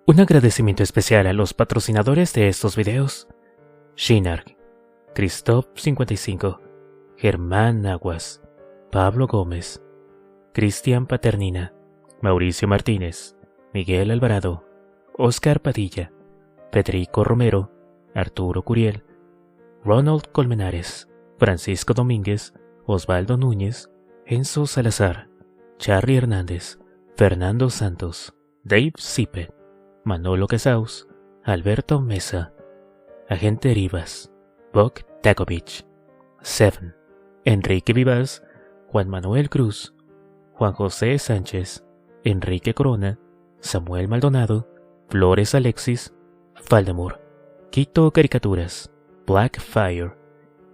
Un agradecimiento especial a los patrocinadores de estos videos: Shinark, Christoph55, Germán Aguas, Pablo Gómez, Cristian Paternina, Mauricio Martínez, Miguel Alvarado, Oscar Padilla, Federico Romero, Arturo Curiel, Ronald Colmenares, Francisco Domínguez, Osvaldo Núñez, Enzo Salazar, Charly Hernández, Fernando Santos, Dave Zipe, Manolo Casaus, Alberto Mesa, Agente Rivas, Bok Takovich, Seven, Enrique Vivas, Juan Manuel Cruz, Juan José Sánchez, Enrique Corona, Samuel Maldonado, Flores Alexis, Faldemur, Quito Caricaturas, Blackfire,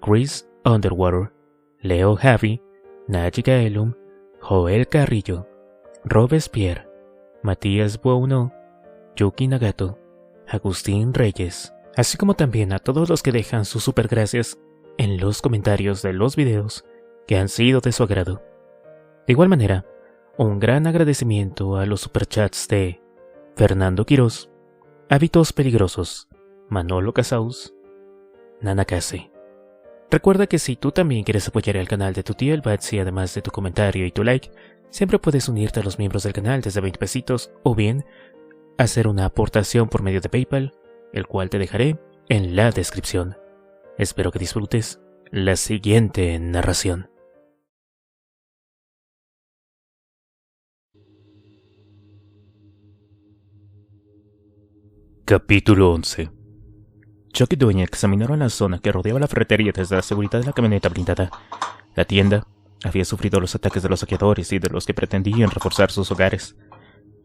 Chris Underwater, Leo Javi, Naji Gaelum, Joel Carrillo, Robespierre, Matías Buono, Yuki Nagato, Agustín Reyes, así como también a todos los que dejan sus supergracias en los comentarios de los videos que han sido de su agrado. De igual manera, un gran agradecimiento a los superchats de Fernando Quirós, Hábitos Peligrosos, Manolo Casaus, Nanakase. Recuerda que si tú también quieres apoyar el canal de tu tío el Batsy, además de tu comentario y tu like, siempre puedes unirte a los miembros del canal desde 20 pesitos o bien hacer una aportación por medio de PayPal, el cual te dejaré en la descripción. Espero que disfrutes la siguiente narración. Capítulo 11. Chuck y Dwayne examinaron la zona que rodeaba la ferretería desde la seguridad de la camioneta blindada. La tienda había sufrido los ataques de los saqueadores y de los que pretendían reforzar sus hogares.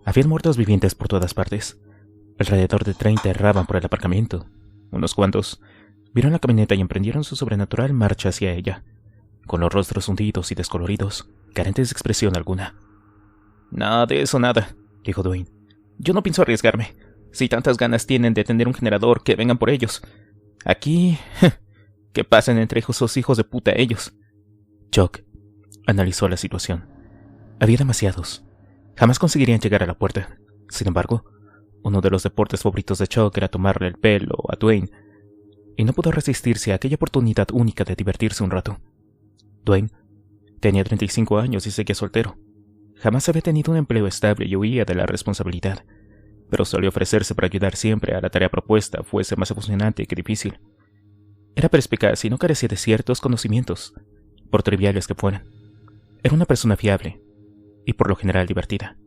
Habían muertos vivientes por todas partes. Alrededor de 30 erraban por el aparcamiento. Unos cuantos vieron la camioneta y emprendieron su sobrenatural marcha hacia ella, con los rostros hundidos y descoloridos, carentes de expresión alguna. «Nada de eso, nada», dijo Dwayne. «Yo no pienso arriesgarme. Si tantas ganas tienen de tener un generador, que vengan por ellos. Aquí... que pasen entre esos hijos de puta ellos». Chuck analizó la situación. Había demasiados. Jamás conseguirían llegar a la puerta. Sin embargo, uno de los deportes favoritos de Chuck era tomarle el pelo a Dwayne, y no pudo resistirse a aquella oportunidad única de divertirse un rato. Dwayne tenía 35 años y seguía soltero. Jamás había tenido un empleo estable y huía de la responsabilidad, pero solía ofrecerse para ayudar siempre a la tarea propuesta, fuese más emocionante que difícil. Era perspicaz y no carecía de ciertos conocimientos, por triviales que fueran. Era una persona fiable y por lo general divertida.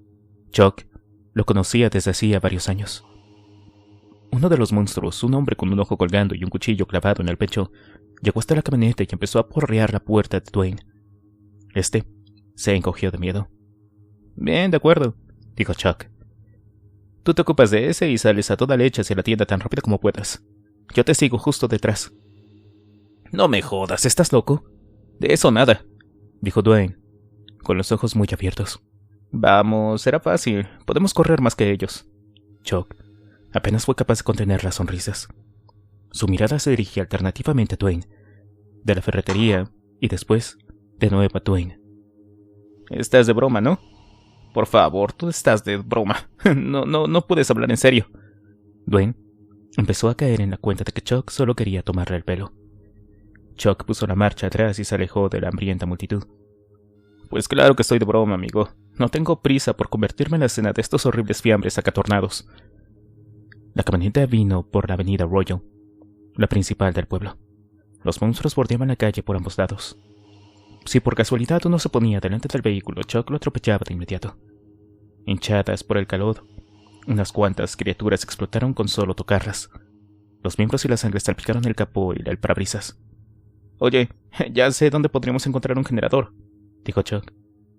Chuck lo conocía desde hacía varios años. Uno de los monstruos, un hombre con un ojo colgando y un cuchillo clavado en el pecho, llegó hasta la camioneta y empezó a porrear la puerta de Dwayne. Este se encogió de miedo. «Bien, de acuerdo», dijo Chuck. «Tú te ocupas de ese y sales a toda leche hacia la tienda tan rápido como puedas. Yo te sigo justo detrás». «No me jodas, ¿estás loco?» «De eso nada», dijo Dwayne, con los ojos muy abiertos. «Vamos, será fácil. Podemos correr más que ellos». Chuck apenas fue capaz de contener las sonrisas. Su mirada se dirigía alternativamente a Dwayne, de la ferretería y después de nuevo a Dwayne. «Estás de broma, ¿no? Por favor, tú estás de broma. No puedes hablar en serio». Dwayne empezó a caer en la cuenta de que Chuck solo quería tomarle el pelo. Chuck puso la marcha atrás y se alejó de la hambrienta multitud. «Pues claro que estoy de broma, amigo. No tengo prisa por convertirme en la escena de estos horribles fiambres acatornados». La camioneta vino por la avenida Royal, la principal del pueblo. Los monstruos bordeaban la calle por ambos lados. Si por casualidad uno se ponía delante del vehículo, Chuck lo atropellaba de inmediato. Hinchadas por el calor, unas cuantas criaturas explotaron con solo tocarlas. Los miembros y la sangre salpicaron el capó y el parabrisas. «Oye, ya sé dónde podríamos encontrar un generador», dijo Chuck.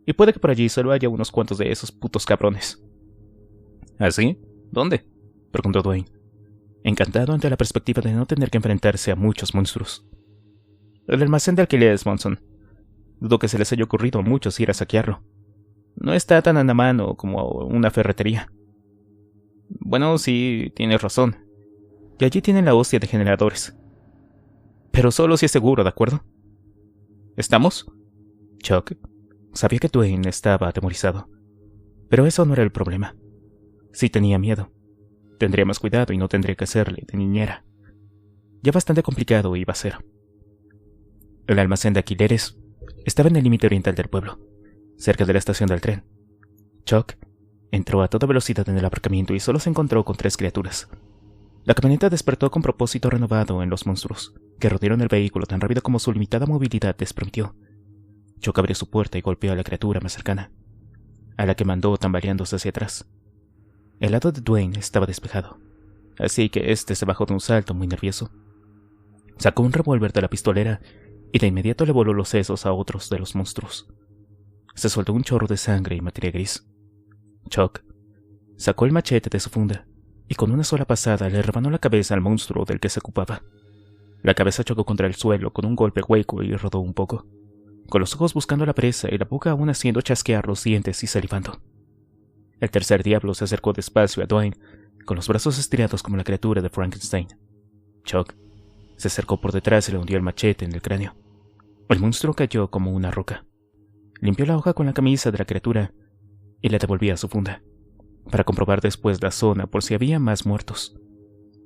«Y puede que por allí solo haya unos cuantos de esos putos cabrones». «¿Así? ¿Dónde?», preguntó Dwayne, encantado ante la perspectiva de no tener que enfrentarse a muchos monstruos. «El almacén de alquileres, Monson. Dudo que se les haya ocurrido a muchos ir a saquearlo. No está tan a la mano como una ferretería». «Bueno, sí, tienes razón. Y allí tienen la hostia de generadores. Pero solo si es seguro, ¿de acuerdo? ¿Estamos?» Chuck sabía que Dwayne estaba atemorizado, pero eso no era el problema. Sí tenía miedo. Tendría más cuidado y no tendría que hacerle de niñera. Ya bastante complicado iba a ser. El almacén de alquileres estaba en el límite oriental del pueblo, cerca de la estación del tren. Chuck entró a toda velocidad en el aparcamiento y solo se encontró con 3 criaturas. La camioneta despertó con propósito renovado en los monstruos, que rodearon el vehículo tan rápido como su limitada movilidad les permitió. Chuck abrió su puerta y golpeó a la criatura más cercana, a la que mandó tambaleándose hacia atrás. El lado de Dwayne estaba despejado, así que este se bajó de un salto muy nervioso. Sacó un revólver de la pistolera y de inmediato le voló los sesos a otros de los monstruos. Se soltó un chorro de sangre y materia gris. Chuck sacó el machete de su funda y con una sola pasada le rebanó la cabeza al monstruo del que se ocupaba. La cabeza chocó contra el suelo con un golpe hueco y rodó un poco, con los ojos buscando a la presa y la boca aún haciendo chasquear los dientes y salivando. El tercer diablo se acercó despacio a Dwayne, con los brazos estirados como la criatura de Frankenstein. Chuck se acercó por detrás y le hundió el machete en el cráneo. El monstruo cayó como una roca. Limpió la hoja con la camisa de la criatura y la devolvió a su funda, para comprobar después la zona por si había más muertos.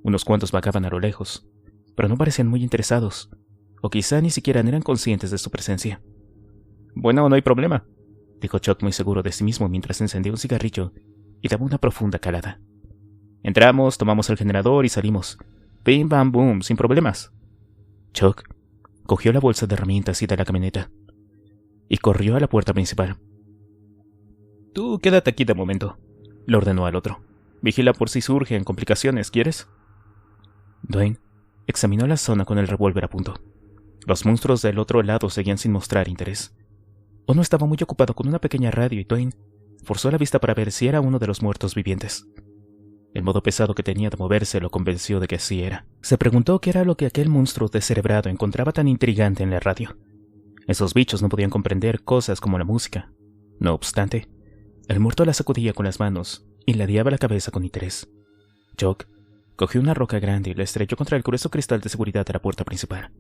Unos cuantos vagaban a lo lejos, pero no parecían muy interesados, o quizá ni siquiera eran conscientes de su presencia. «Bueno, no hay problema», dijo Chuck muy seguro de sí mismo mientras encendía un cigarrillo y daba una profunda calada. «Entramos, tomamos el generador y salimos. Bim, bam, boom, sin problemas». Chuck cogió la bolsa de herramientas y de la camioneta y corrió a la puerta principal. «Tú quédate aquí de momento», le ordenó al otro. «Vigila por si surgen complicaciones, ¿quieres?» Dwayne examinó la zona con el revólver a punto. Los monstruos del otro lado seguían sin mostrar interés. Uno estaba muy ocupado con una pequeña radio y Dwayne forzó la vista para ver si era uno de los muertos vivientes. El modo pesado que tenía de moverse lo convenció de que así era. Se preguntó qué era lo que aquel monstruo descerebrado encontraba tan intrigante en la radio. Esos bichos no podían comprender cosas como la música. No obstante, el muerto la sacudía con las manos y ladeaba la cabeza con interés. Chuck cogió una roca grande y la estrelló contra el grueso cristal de seguridad de la puerta principal.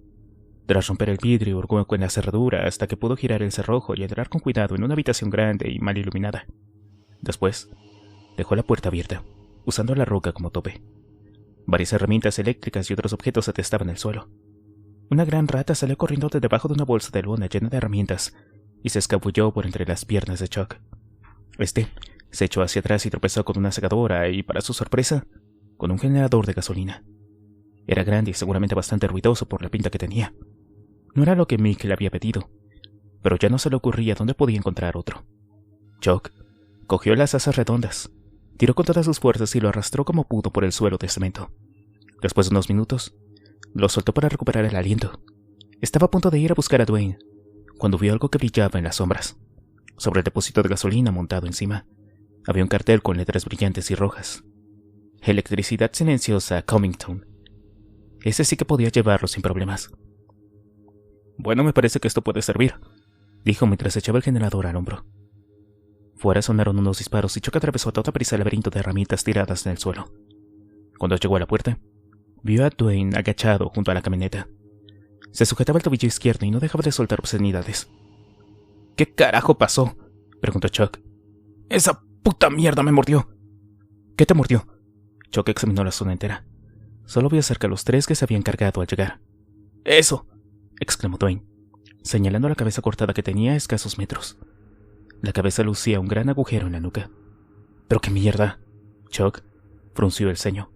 Tras romper el vidrio, hurgó en la cerradura hasta que pudo girar el cerrojo y entrar con cuidado en una habitación grande y mal iluminada. Después, dejó la puerta abierta, usando la roca como tope. Varias herramientas eléctricas y otros objetos atestaban el suelo. Una gran rata salió corriendo de debajo de una bolsa de lona llena de herramientas y se escabulló por entre las piernas de Chuck. Este se echó hacia atrás y tropezó con una secadora y, para su sorpresa, con un generador de gasolina. Era grande y seguramente bastante ruidoso por la pinta que tenía. No era lo que Mick le había pedido, pero ya no se le ocurría dónde podía encontrar otro. Chuck cogió las asas redondas, tiró con todas sus fuerzas y lo arrastró como pudo por el suelo de cemento. Después de unos minutos, lo soltó para recuperar el aliento. Estaba a punto de ir a buscar a Dwayne, cuando vio algo que brillaba en las sombras. Sobre el depósito de gasolina montado encima, había un cartel con letras brillantes y rojas. Electricidad silenciosa Cummington. Ese sí que podía llevarlo sin problemas. «Bueno, me parece que esto puede servir», dijo mientras echaba el generador al hombro. Fuera sonaron unos disparos y Chuck atravesó a toda prisa el laberinto de herramientas tiradas en el suelo. Cuando llegó a la puerta, vio a Dwayne agachado junto a la camioneta. Se sujetaba el tobillo izquierdo y no dejaba de soltar obscenidades. «¿Qué carajo pasó?», preguntó Chuck. «Esa puta mierda me mordió». «¿Qué te mordió?». Chuck examinó la zona entera. Solo vio cerca a los 3 que se habían cargado al llegar. «¡Eso!», exclamó Dwayne, señalando la cabeza cortada que tenía a escasos metros. La cabeza lucía un gran agujero en la nuca. «¿Pero qué mierda?». Chuck frunció el ceño.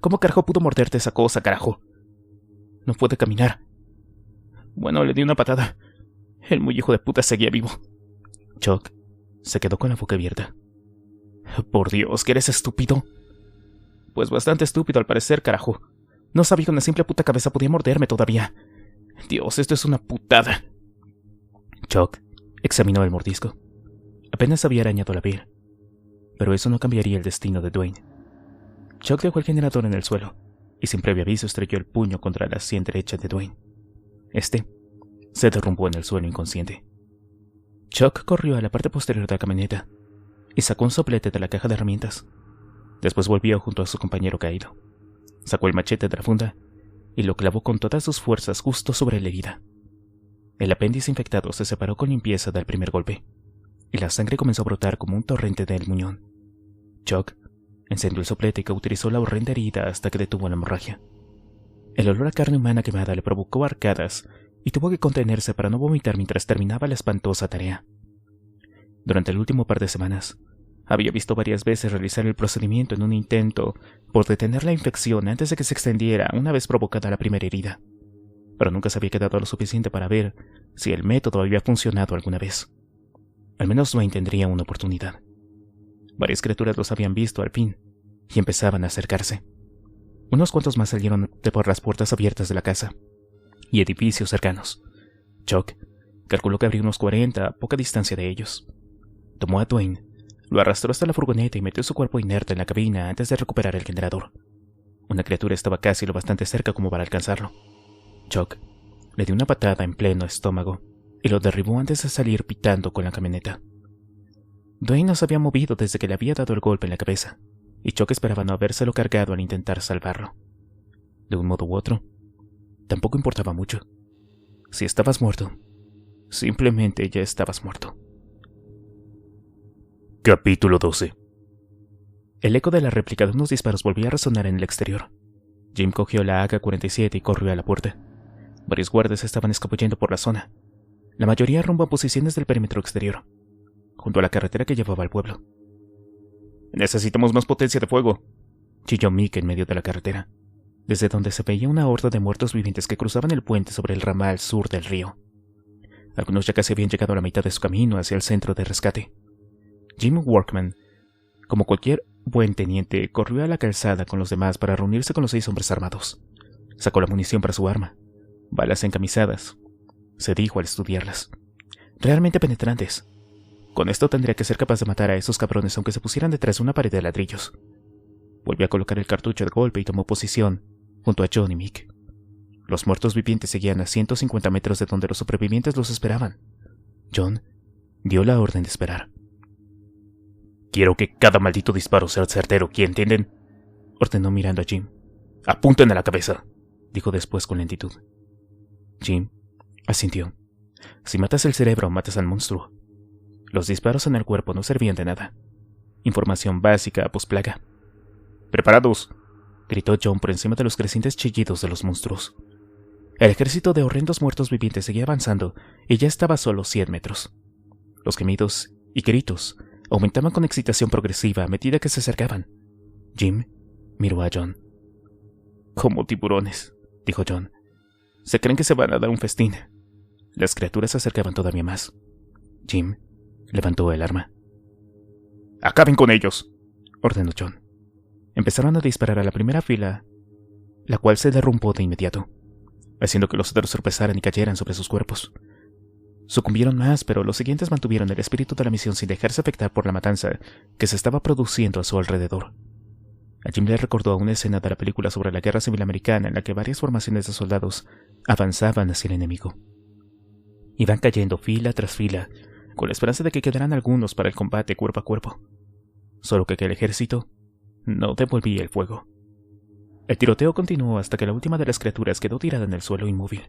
«¿Cómo carajo pudo morderte esa cosa, carajo?». «No puede caminar». «Bueno, le di una patada. El muy hijo de puta seguía vivo». Chuck se quedó con la boca abierta. «Por Dios, ¿que eres estúpido?». «Pues bastante estúpido al parecer, carajo. No sabía que una simple puta cabeza podía morderme todavía. Dios, esto es una putada». Chuck examinó el mordisco. Apenas había arañado la piel, pero eso no cambiaría el destino de Dwayne. Chuck dejó el generador en el suelo y sin previo aviso estrelló el puño contra la sien derecha de Dwayne. Este se derrumbó en el suelo inconsciente. Chuck corrió a la parte posterior de la camioneta y sacó un soplete de la caja de herramientas. Después volvió junto a su compañero caído. Sacó el machete de la funda y lo clavó con todas sus fuerzas justo sobre la herida. El apéndice infectado se separó con limpieza del primer golpe, y la sangre comenzó a brotar como un torrente del muñón. Chuck Encendió el soplete y cauterizó la horrenda herida hasta que detuvo la hemorragia. El olor a carne humana quemada le provocó arcadas y tuvo que contenerse para no vomitar mientras terminaba la espantosa tarea. Durante el último par de semanas, había visto varias veces realizar el procedimiento en un intento por detener la infección antes de que se extendiera una vez provocada la primera herida, pero nunca se había quedado lo suficiente para ver si el método había funcionado alguna vez. Al menos Dwayne tendría una oportunidad. Varias criaturas los habían visto al fin y empezaban a acercarse. Unos cuantos más salieron de por las puertas abiertas de la casa y edificios cercanos. Chuck calculó que habría unos 40 a poca distancia de ellos. Tomó a Dwayne, lo arrastró hasta la furgoneta y metió su cuerpo inerte en la cabina antes de recuperar el generador. Una criatura estaba casi lo bastante cerca como para alcanzarlo. Chuck le dio una patada en pleno estómago y lo derribó antes de salir pitando con la camioneta. Dwayne no se había movido desde que le había dado el golpe en la cabeza, y Chuck esperaba no habérselo cargado al intentar salvarlo. De un modo u otro, tampoco importaba mucho. Si estabas muerto, simplemente ya estabas muerto. Capítulo 12. El eco de la réplica de unos disparos volvía a resonar en el exterior. Jim cogió la AK-47 y corrió a la puerta. Varios guardias estaban escabullendo por la zona, la mayoría rumbo a posiciones del perímetro exterior, junto a la carretera que llevaba al pueblo. «Necesitamos más potencia de fuego», chilló Mick en medio de la carretera, desde donde se veía una horda de muertos vivientes que cruzaban el puente sobre el ramal sur del río. Algunos ya casi habían llegado a la mitad de su camino hacia el centro de rescate. Jim Workman, como cualquier buen teniente, corrió a la calzada con los demás para reunirse con los 6 hombres armados. Sacó la munición para su arma, balas encamisadas, se dijo al estudiarlas. Realmente penetrantes. Con esto tendría que ser capaz de matar a esos cabrones aunque se pusieran detrás de una pared de ladrillos. Volvió a colocar el cartucho de golpe y tomó posición junto a John y Mick. Los muertos vivientes seguían a 150 metros de donde los supervivientes los esperaban. John dio la orden de esperar. «Quiero que cada maldito disparo sea certero, ¿quién entienden?», ordenó mirando a Jim. «Apunten a la cabeza», dijo después con lentitud. Jim asintió. Si matas el cerebro, matas al monstruo. Los disparos en el cuerpo no servían de nada. Información básica, posplaga. «¡Preparados!», gritó John por encima de los crecientes chillidos de los monstruos. El ejército de horrendos muertos vivientes seguía avanzando y ya estaba a solo 100 metros. Los gemidos y gritos aumentaban con excitación progresiva a medida que se acercaban. Jim miró a John. «Como tiburones», dijo John. «Se creen que se van a dar un festín». Las criaturas se acercaban todavía más. Jim levantó el arma. «¡Acaben con ellos!», ordenó John. Empezaron a disparar a la primera fila, la cual se derrumbó de inmediato, haciendo que los otros tropezaran y cayeran sobre sus cuerpos. Sucumbieron más, pero los siguientes mantuvieron el espíritu de la misión sin dejarse afectar por la matanza que se estaba produciendo a su alrededor. A Jim le recordó una escena de la película sobre la Guerra Civil Americana en la que varias formaciones de soldados avanzaban hacia el enemigo. Iban cayendo fila tras fila, con la esperanza de que quedaran algunos para el combate cuerpo a cuerpo. Solo que el ejército no devolvía el fuego. El tiroteo continuó hasta que la última de las criaturas quedó tirada en el suelo inmóvil.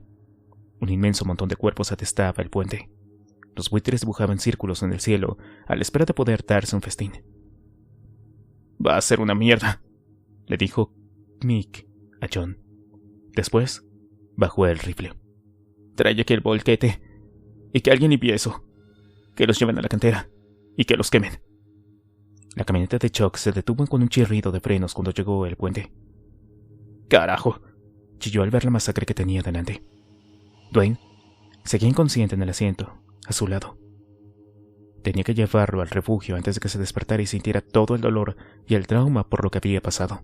Un inmenso montón de cuerpos atestaba el puente. Los buitres dibujaban círculos en el cielo a la espera de poder darse un festín. «Va a ser una mierda», le dijo Mick a John. Después bajó el rifle. «Trae aquí el volquete y que alguien limpie eso. Que los lleven a la cantera y que los quemen». La camioneta de Chuck se detuvo con un chirrido de frenos cuando llegó el puente. «¡Carajo!», chilló al ver la masacre que tenía delante. Dwayne seguía inconsciente en el asiento, a su lado. Tenía que llevarlo al refugio antes de que se despertara y sintiera todo el dolor y el trauma por lo que había pasado.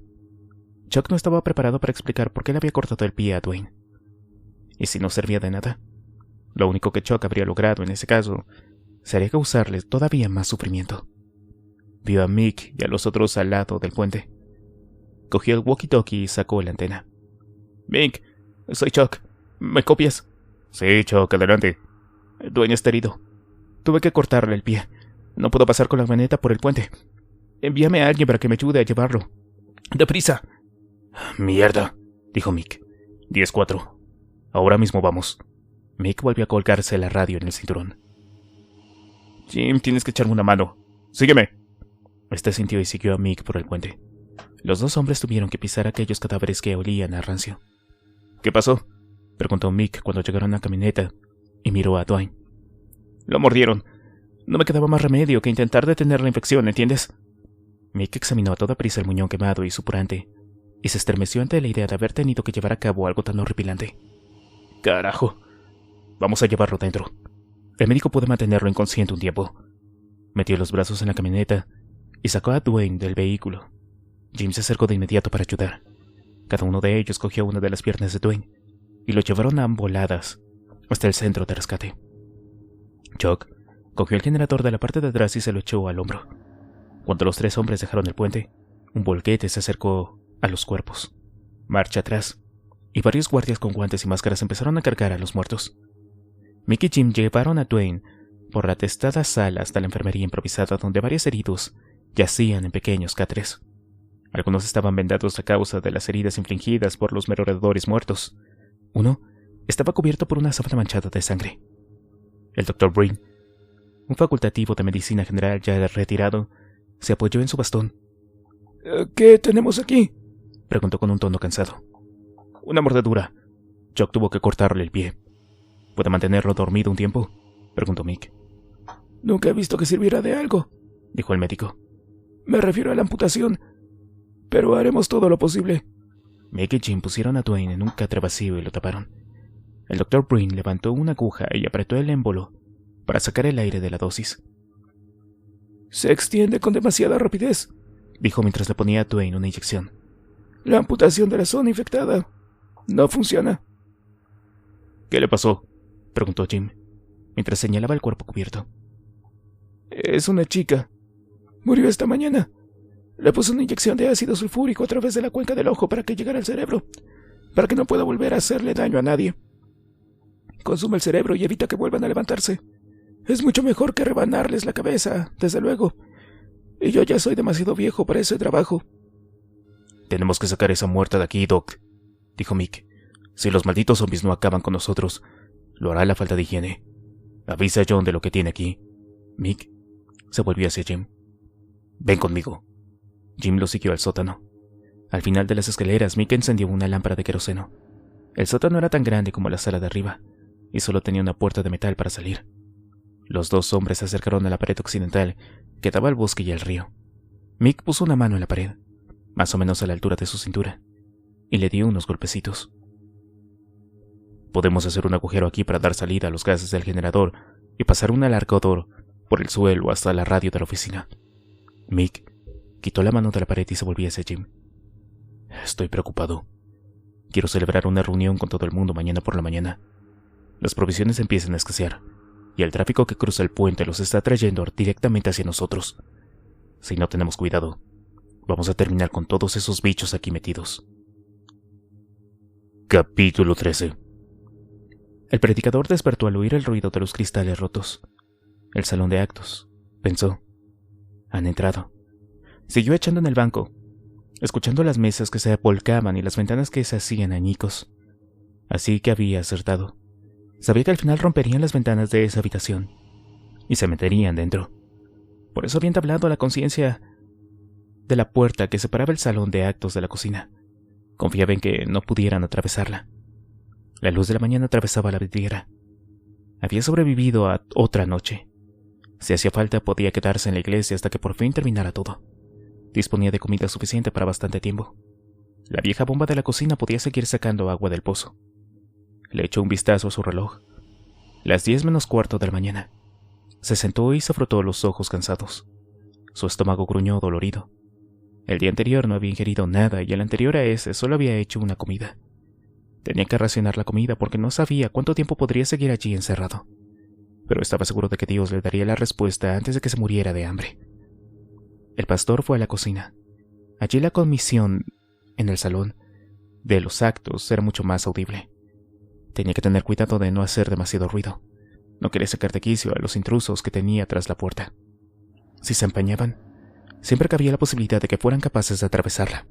Chuck no estaba preparado para explicar por qué le había cortado el pie a Dwayne. ¿Y si no servía de nada? Lo único que Chuck habría logrado en ese caso sería causarle todavía más sufrimiento. Vio a Mick y a los otros al lado del puente. Cogió el walkie-talkie y sacó la antena. «Mick, soy Chuck. ¿Me copias?» «Sí, Chuck, adelante». «Dwayne está herido. Tuve que cortarle el pie. No puedo pasar con la camioneta por el puente. Envíame a alguien para que me ayude a llevarlo. ¡Deprisa!». «Mierda», dijo Mick. 10-4. Ahora mismo vamos». Mick volvió a colgarse la radio en el cinturón. «Jim, tienes que echarme una mano. Sígueme». Este sintió y siguió a Mick por el puente. Los dos hombres tuvieron que pisar aquellos cadáveres que olían a rancio. ¿Qué pasó?, preguntó Mick cuando llegaron a la camioneta, y miró a Dwayne. Lo mordieron. No me quedaba más remedio que intentar detener la infección, ¿entiendes? Mick examinó a toda prisa el muñón quemado y supurante, y se estremeció ante la idea de haber tenido que llevar a cabo algo tan horripilante. ¡Carajo! Vamos a llevarlo dentro. El médico puede mantenerlo inconsciente un tiempo. Metió los brazos en la camioneta y sacó a Dwayne del vehículo. Jim se acercó de inmediato para ayudar. Cada uno de ellos cogió una de las piernas de Dwayne y lo llevaron a amboladas hasta el centro de rescate. Chuck cogió el generador de la parte de atrás y se lo echó al hombro. Cuando los tres hombres dejaron el puente, un volquete se acercó a los cuerpos. Marcha atrás, y varios guardias con guantes y máscaras empezaron a cargar a los muertos. Mick y Jim llevaron a Dwayne por la atestada sala hasta la enfermería improvisada donde varios heridos yacían en pequeños cáteres. Algunos estaban vendados a causa de las heridas infligidas por los merodeadores muertos. Uno estaba cubierto por una sábana manchada de sangre. El Dr. Breen, un facultativo de medicina general ya retirado, se apoyó en su bastón. ¿Qué tenemos aquí?, preguntó con un tono cansado. Una mordedura. Chuck tuvo que cortarle el pie. ¿Puede mantenerlo dormido un tiempo?, preguntó Mick. Nunca he visto que sirviera de algo, dijo el médico. Me refiero a la amputación, pero haremos todo lo posible. Mick y Jim pusieron a Dwayne en un catre vacío y lo taparon. El Dr. Breen levantó una aguja y apretó el émbolo para sacar el aire de la dosis. Se extiende con demasiada rapidez, dijo mientras le ponía a Dwayne una inyección. La amputación de la zona infectada no funciona. ¿Qué le pasó?, preguntó Jim, mientras señalaba el cuerpo cubierto. Es una chica. Murió esta mañana. Le puse una inyección de ácido sulfúrico a través de la cuenca del ojo para que llegara al cerebro, para que no pueda volver a hacerle daño a nadie. Consume el cerebro y evita que vuelvan a levantarse. Es mucho mejor que rebanarles la cabeza, desde luego. Y yo ya soy demasiado viejo para ese trabajo. Tenemos que sacar esa muerta de aquí, Doc, dijo Mick. Si los malditos zombies no acaban con nosotros, lo hará la falta de higiene. Avisa a John de lo que tiene aquí. Mick se volvió hacia Jim. Ven conmigo. Jim lo siguió al sótano. Al final de las escaleras, Mick encendió una lámpara de queroseno. El sótano era tan grande como la sala de arriba, y solo tenía una puerta de metal para salir. Los dos hombres se acercaron a la pared occidental que daba al bosque y al río. Mick puso una mano en la pared, más o menos a la altura de su cintura, y le dio unos golpecitos. Podemos hacer un agujero aquí para dar salida a los gases del generador y pasar un alargador por el suelo hasta la radio de la oficina. Mick quitó la mano de la pared y se volvió hacia Jim. Estoy preocupado. Quiero celebrar una reunión con todo el mundo mañana por la mañana. Las provisiones empiezan a escasear, y el tráfico que cruza el puente los está trayendo directamente hacia nosotros. Si no tenemos cuidado, vamos a terminar con todos esos bichos aquí metidos. Capítulo 13. El predicador despertó al oír el ruido de los cristales rotos. El salón de actos, pensó. Han entrado. Siguió echando en el banco, escuchando las mesas que se volcaban y las ventanas que se hacían añicos. Así que había acertado. Sabía que al final romperían las ventanas de esa habitación y se meterían dentro. Por eso había entablado la conciencia de la puerta que separaba el salón de actos de la cocina. Confiaba en que no pudieran atravesarla. La luz de la mañana atravesaba la vidriera. Había sobrevivido a otra noche. Si hacía falta, podía quedarse en la iglesia hasta que por fin terminara todo. Disponía de comida suficiente para bastante tiempo. La vieja bomba de la cocina podía seguir sacando agua del pozo. Le echó un vistazo a su reloj. Las 10 menos cuarto de la mañana. Se sentó y se frotó los ojos cansados. Su estómago gruñó dolorido. El día anterior no había ingerido nada y el anterior a ese solo había hecho una comida. Tenía que racionar la comida porque no sabía cuánto tiempo podría seguir allí encerrado. Pero estaba seguro de que Dios le daría la respuesta antes de que se muriera de hambre. El pastor fue a la cocina. Allí la comisión en el salón de los actos era mucho más audible. Tenía que tener cuidado de no hacer demasiado ruido. No quería sacar de quicio a los intrusos que tenía tras la puerta. Si se empañaban, siempre cabía la posibilidad de que fueran capaces de atravesarla.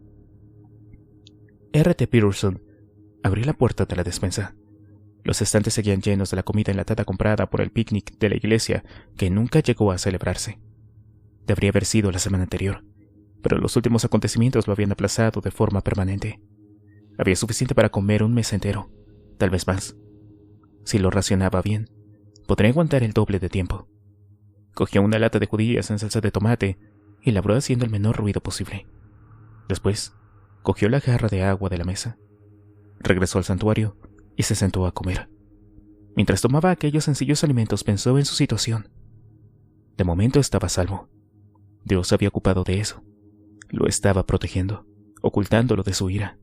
R.T. Peterson abrió la puerta de la despensa. Los estantes seguían llenos de la comida enlatada comprada por el picnic de la iglesia que nunca llegó a celebrarse. Debería haber sido la semana anterior, pero los últimos acontecimientos lo habían aplazado de forma permanente. Había suficiente para comer un mes entero, tal vez más. Si lo racionaba bien, podría aguantar el doble de tiempo. Cogió una lata de judías en salsa de tomate y la abrió haciendo el menor ruido posible. Después, cogió la jarra de agua de la mesa, regresó al santuario y se sentó a comer. Mientras tomaba aquellos sencillos alimentos, pensó en su situación. De momento estaba a salvo. Dios se había ocupado de eso. Lo estaba protegiendo, ocultándolo de su ira.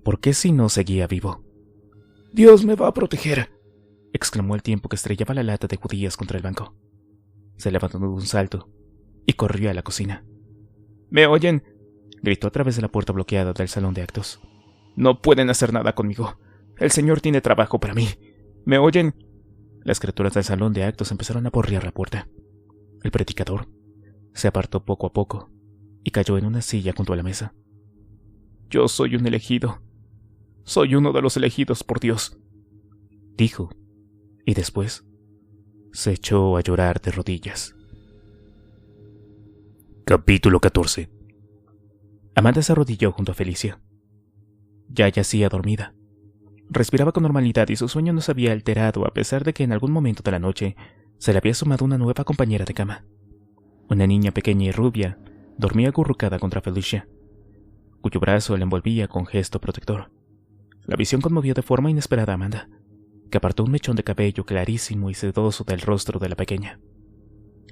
¿Por qué si no seguía vivo? «Dios me va a proteger», exclamó al tiempo que estrellaba la lata de judías contra el banco. Se levantó de un salto y corrió a la cocina. «¿Me oyen?», gritó a través de la puerta bloqueada del salón de actos. «No pueden hacer nada conmigo. El Señor tiene trabajo para mí. ¿Me oyen?». Las criaturas del salón de actos empezaron a porrear la puerta. El predicador se apartó poco a poco y cayó en una silla junto a la mesa. «Yo soy un elegido. Soy uno de los elegidos por Dios», dijo, y después se echó a llorar de rodillas. Capítulo 14. Amanda se arrodilló junto a Felicia. Ya yacía dormida. Respiraba con normalidad y su sueño no se había alterado a pesar de que en algún momento de la noche se le había sumado una nueva compañera de cama. Una niña pequeña y rubia dormía acurrucada contra Felicia, cuyo brazo la envolvía con gesto protector. La visión conmovió de forma inesperada a Amanda, que apartó un mechón de cabello clarísimo y sedoso del rostro de la pequeña.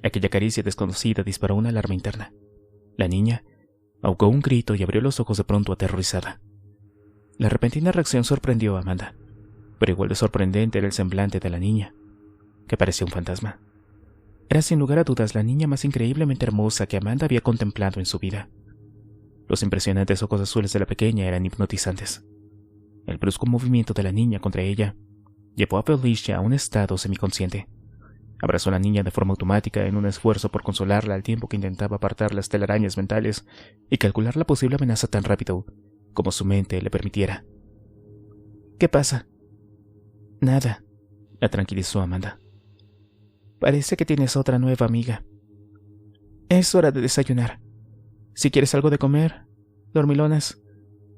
Aquella caricia desconocida disparó una alarma interna. La niña ahogó un grito y abrió los ojos de pronto aterrorizada. La repentina reacción sorprendió a Amanda, pero igual de sorprendente era el semblante de la niña, que parecía un fantasma. Era sin lugar a dudas la niña más increíblemente hermosa que Amanda había contemplado en su vida. Los impresionantes ojos azules de la pequeña eran hipnotizantes. El brusco movimiento de la niña contra ella llevó a Felicia a un estado semiconsciente. Abrazó a la niña de forma automática en un esfuerzo por consolarla al tiempo que intentaba apartar las telarañas mentales y calcular la posible amenaza tan rápido como su mente le permitiera. «¿Qué pasa?» «Nada», la tranquilizó Amanda. «Parece que tienes otra nueva amiga. Es hora de desayunar. Si quieres algo de comer, dormilonas,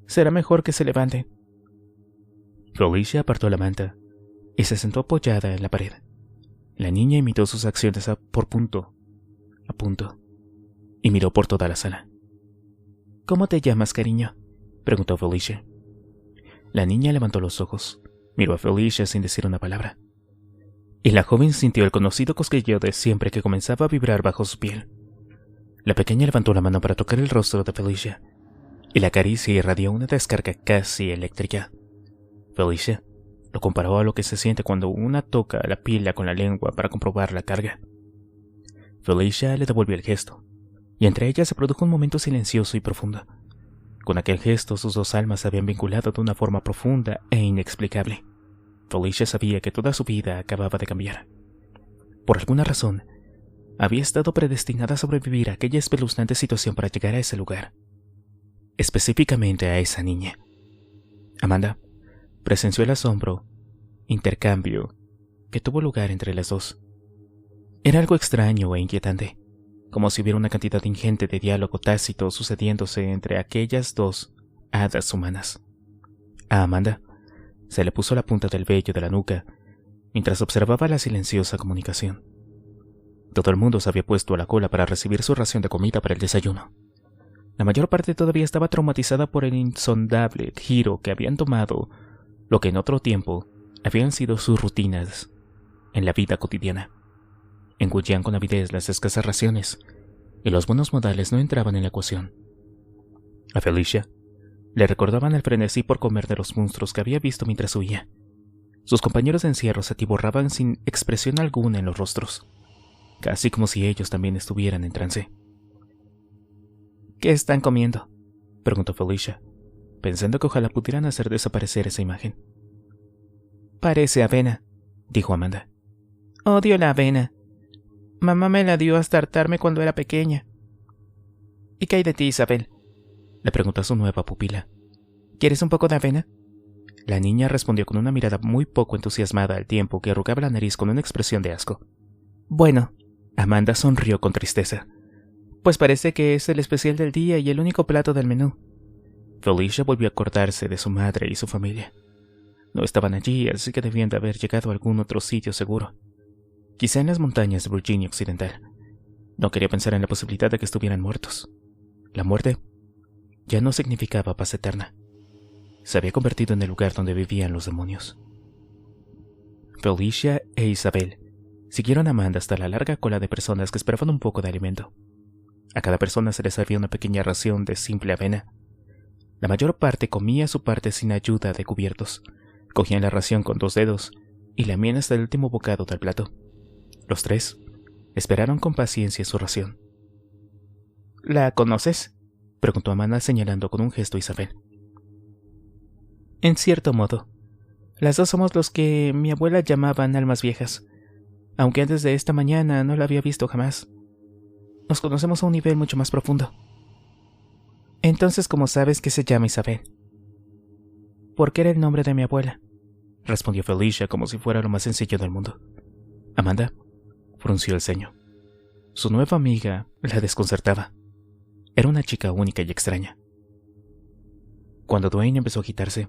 será mejor que se levante». Felicia apartó la manta y se sentó apoyada en la pared. La niña imitó sus acciones por punto a punto y miró por toda la sala. «¿Cómo te llamas, cariño?», preguntó Felicia. La niña levantó los ojos, miró a Felicia sin decir una palabra, y la joven sintió el conocido cosquilleo de siempre que comenzaba a vibrar bajo su piel. La pequeña levantó la mano para tocar el rostro de Felicia, y la caricia irradió una descarga casi eléctrica. Felicia lo comparó a lo que se siente cuando una toca la pila con la lengua para comprobar la carga. Felicia le devolvió el gesto, y entre ellas se produjo un momento silencioso y profundo. Con aquel gesto sus dos almas se habían vinculado de una forma profunda e inexplicable. Felicia sabía que toda su vida acababa de cambiar. Por alguna razón, había estado predestinada a sobrevivir a aquella espeluznante situación para llegar a ese lugar. Específicamente a esa niña. Amanda presenció el asombro, intercambio, que tuvo lugar entre las dos. Era algo extraño e inquietante, como si hubiera una cantidad ingente de diálogo tácito sucediéndose entre aquellas dos hadas humanas. A Amanda se le puso la punta del vello de la nuca mientras observaba la silenciosa comunicación. Todo el mundo se había puesto a la cola para recibir su ración de comida para el desayuno. La mayor parte todavía estaba traumatizada por el insondable giro que habían tomado lo que en otro tiempo habían sido sus rutinas en la vida cotidiana. Engullían con avidez las escasas raciones, y los buenos modales no entraban en la ecuación. A Felicia le recordaban el frenesí por comer de los monstruos que había visto mientras huía. Sus compañeros de encierro se atiborraban sin expresión alguna en los rostros, casi como si ellos también estuvieran en trance. «¿Qué están comiendo?», preguntó Felicia, pensando que ojalá pudieran hacer desaparecer esa imagen. «Parece avena», dijo Amanda. «Odio la avena. Mamá me la dio hasta hartarme cuando era pequeña». «¿Y qué hay de ti, Isabel?», le preguntó a su nueva pupila. «¿Quieres un poco de avena?». La niña respondió con una mirada muy poco entusiasmada al tiempo que arrugaba la nariz con una expresión de asco. «Bueno», Amanda sonrió con tristeza. Pues parece que es el especial del día y el único plato del menú. Felicia volvió a acordarse de su madre y su familia. No estaban allí, así que debían de haber llegado a algún otro sitio seguro. Quizá en las montañas de Virginia Occidental. No quería pensar en la posibilidad de que estuvieran muertos. La muerte ya no significaba paz eterna. Se había convertido en el lugar donde vivían los demonios. Felicia e Isabel siguieron a Amanda hasta la larga cola de personas que esperaban un poco de alimento. A cada persona se les servía una pequeña ración de simple avena. La mayor parte comía su parte sin ayuda de cubiertos. Cogían la ración con 2 dedos y lamían hasta el último bocado del plato. Los 3 esperaron con paciencia su ración. ¿La conoces?, preguntó Amanda señalando con un gesto a Isabel. En cierto modo. Las dos somos los que mi abuela llamaban almas viejas, aunque antes de esta mañana no la había visto jamás. Nos conocemos a un nivel mucho más profundo. Entonces, ¿cómo sabes que se llama Isabel? Porque era el nombre de mi abuela, respondió Felicia como si fuera lo más sencillo del mundo. Amanda frunció el ceño. Su nueva amiga la desconcertaba. Era una chica única y extraña. Cuando Dwayne empezó a agitarse,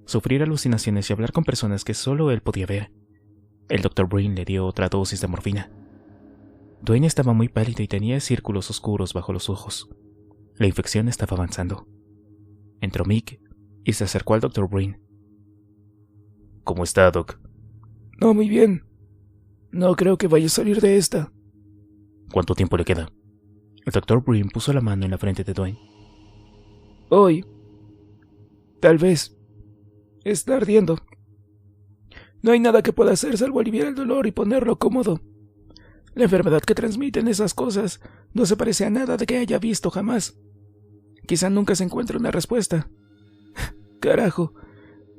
sufrir alucinaciones y hablar con personas que solo él podía ver, el Dr. Breen le dio otra dosis de morfina. Dwayne estaba muy pálido y tenía círculos oscuros bajo los ojos. La infección estaba avanzando. Entró Mick y se acercó al Dr. Breen. ¿Cómo está, Doc? No, muy bien. No creo que vaya a salir de esta. ¿Cuánto tiempo le queda? El Dr. Breen puso la mano en la frente de Dwayne. Hoy. Tal vez. Está ardiendo. No hay nada que pueda hacer salvo aliviar el dolor y ponerlo cómodo. La enfermedad que transmiten esas cosas no se parece a nada de que haya visto jamás. Quizá nunca se encuentre una respuesta. Carajo,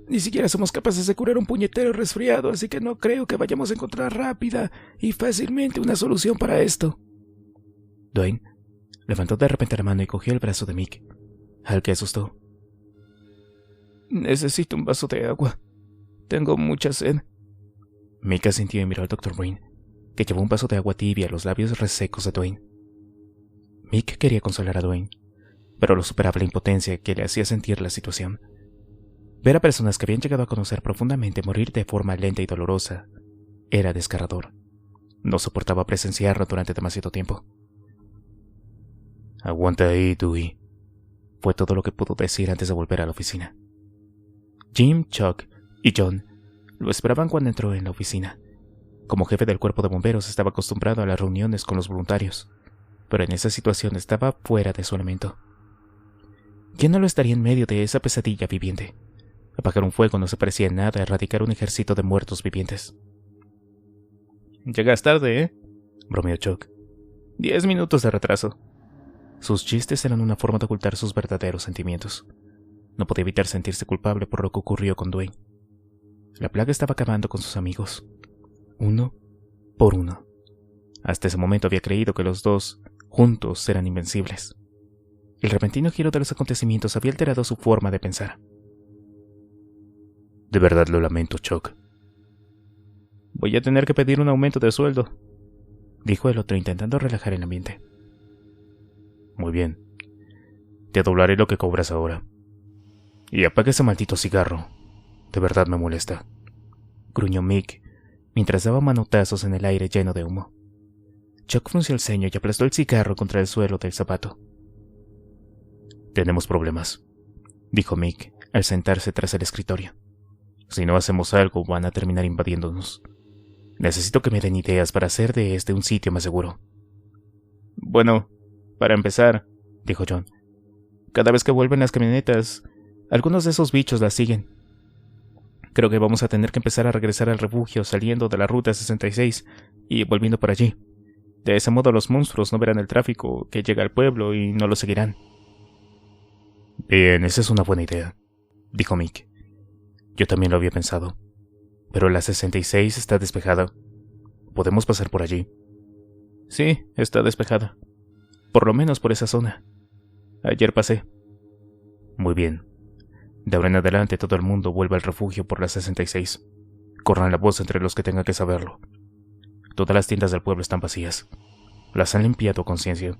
ni siquiera somos capaces de curar un puñetero resfriado, así que no creo que vayamos a encontrar rápida y fácilmente una solución para esto. Dwayne levantó de repente la mano y cogió el brazo de Mick, al que asustó. Necesito un vaso de agua. Tengo mucha sed. Mick asintió y miró al Dr. Breen, que llevó un vaso de agua tibia a los labios resecos de Dwayne. Mick quería consolar a Dwayne, pero lo superaba la impotencia que le hacía sentir la situación. Ver a personas que habían llegado a conocer profundamente morir de forma lenta y dolorosa era desgarrador. No soportaba presenciarlo durante demasiado tiempo. «Aguanta ahí, Dewey», fue todo lo que pudo decir antes de volver a la oficina. Jim, Chuck y John lo esperaban cuando entró en la oficina. Como jefe del cuerpo de bomberos estaba acostumbrado a las reuniones con los voluntarios, pero en esa situación estaba fuera de su elemento. ¿Quién no lo estaría en medio de esa pesadilla viviente? Apagar un fuego no se parecía en nada a erradicar un ejército de muertos vivientes. «Llegas tarde, ¿eh?», bromeó Chuck. 10 minutos de retraso. Sus chistes eran una forma de ocultar sus verdaderos sentimientos. No podía evitar sentirse culpable por lo que ocurrió con Dwayne. La plaga estaba acabando con sus amigos, uno por uno. Hasta ese momento había creído que los dos, juntos, eran invencibles. El repentino giro de los acontecimientos había alterado su forma de pensar. «De verdad lo lamento, Chuck». «Voy a tener que pedir un aumento de sueldo», dijo el otro intentando relajar el ambiente. «Muy bien. Te doblaré lo que cobras ahora. Y apaga ese maldito cigarro. De verdad me molesta», gruñó Mick, mientras daba manotazos en el aire lleno de humo. Chuck frunció el ceño y aplastó el cigarro contra el suelo del zapato. «Tenemos problemas», dijo Mick al sentarse tras el escritorio. «Si no hacemos algo, van a terminar invadiéndonos. Necesito que me den ideas para hacer de este un sitio más seguro». «Bueno, para empezar», dijo John, «cada vez que vuelven las camionetas, algunos de esos bichos las siguen. Creo que vamos a tener que empezar a regresar al refugio saliendo de la ruta 66 y volviendo por allí. De ese modo los monstruos no verán el tráfico que llega al pueblo y no lo seguirán». «Bien, esa es una buena idea», dijo Mick. «Yo también lo había pensado. Pero la 66 está despejada. ¿Podemos pasar por allí?» «Sí, está despejada. Por lo menos por esa zona. Ayer pasé». «Muy bien. De ahora en adelante todo el mundo vuelve al refugio por la 66. Corran la voz entre los que tengan que saberlo. Todas las tiendas del pueblo están vacías. Las han limpiado a conciencia.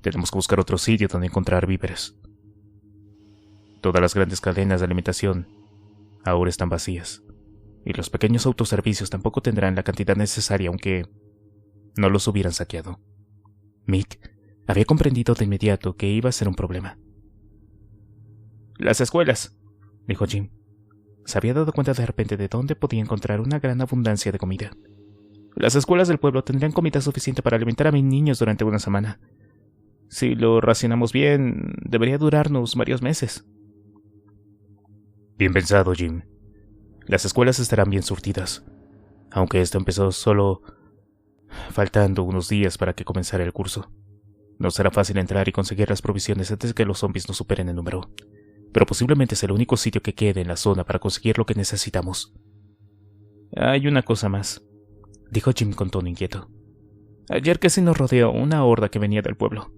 Tenemos que buscar otro sitio donde encontrar víveres. Todas las grandes cadenas de alimentación ahora están vacías. Y los pequeños autoservicios tampoco tendrán la cantidad necesaria aunque no los hubieran saqueado. Mick había comprendido de inmediato que iba a ser un problema. «Las escuelas», dijo Jim. Se había dado cuenta de repente de dónde podía encontrar una gran abundancia de comida. «Las escuelas del pueblo tendrían comida suficiente para alimentar a mis niños durante una semana. Si lo racionamos bien, debería durarnos varios meses». «Bien pensado, Jim. Las escuelas estarán bien surtidas, aunque esto empezó solo faltando unos días para que comenzara el curso. No será fácil entrar y conseguir las provisiones antes de que los zombies nos superen en número, pero posiblemente es el único sitio que quede en la zona para conseguir lo que necesitamos». «Hay una cosa más», dijo Jim con tono inquieto. «Ayer casi nos rodeó una horda que venía del pueblo.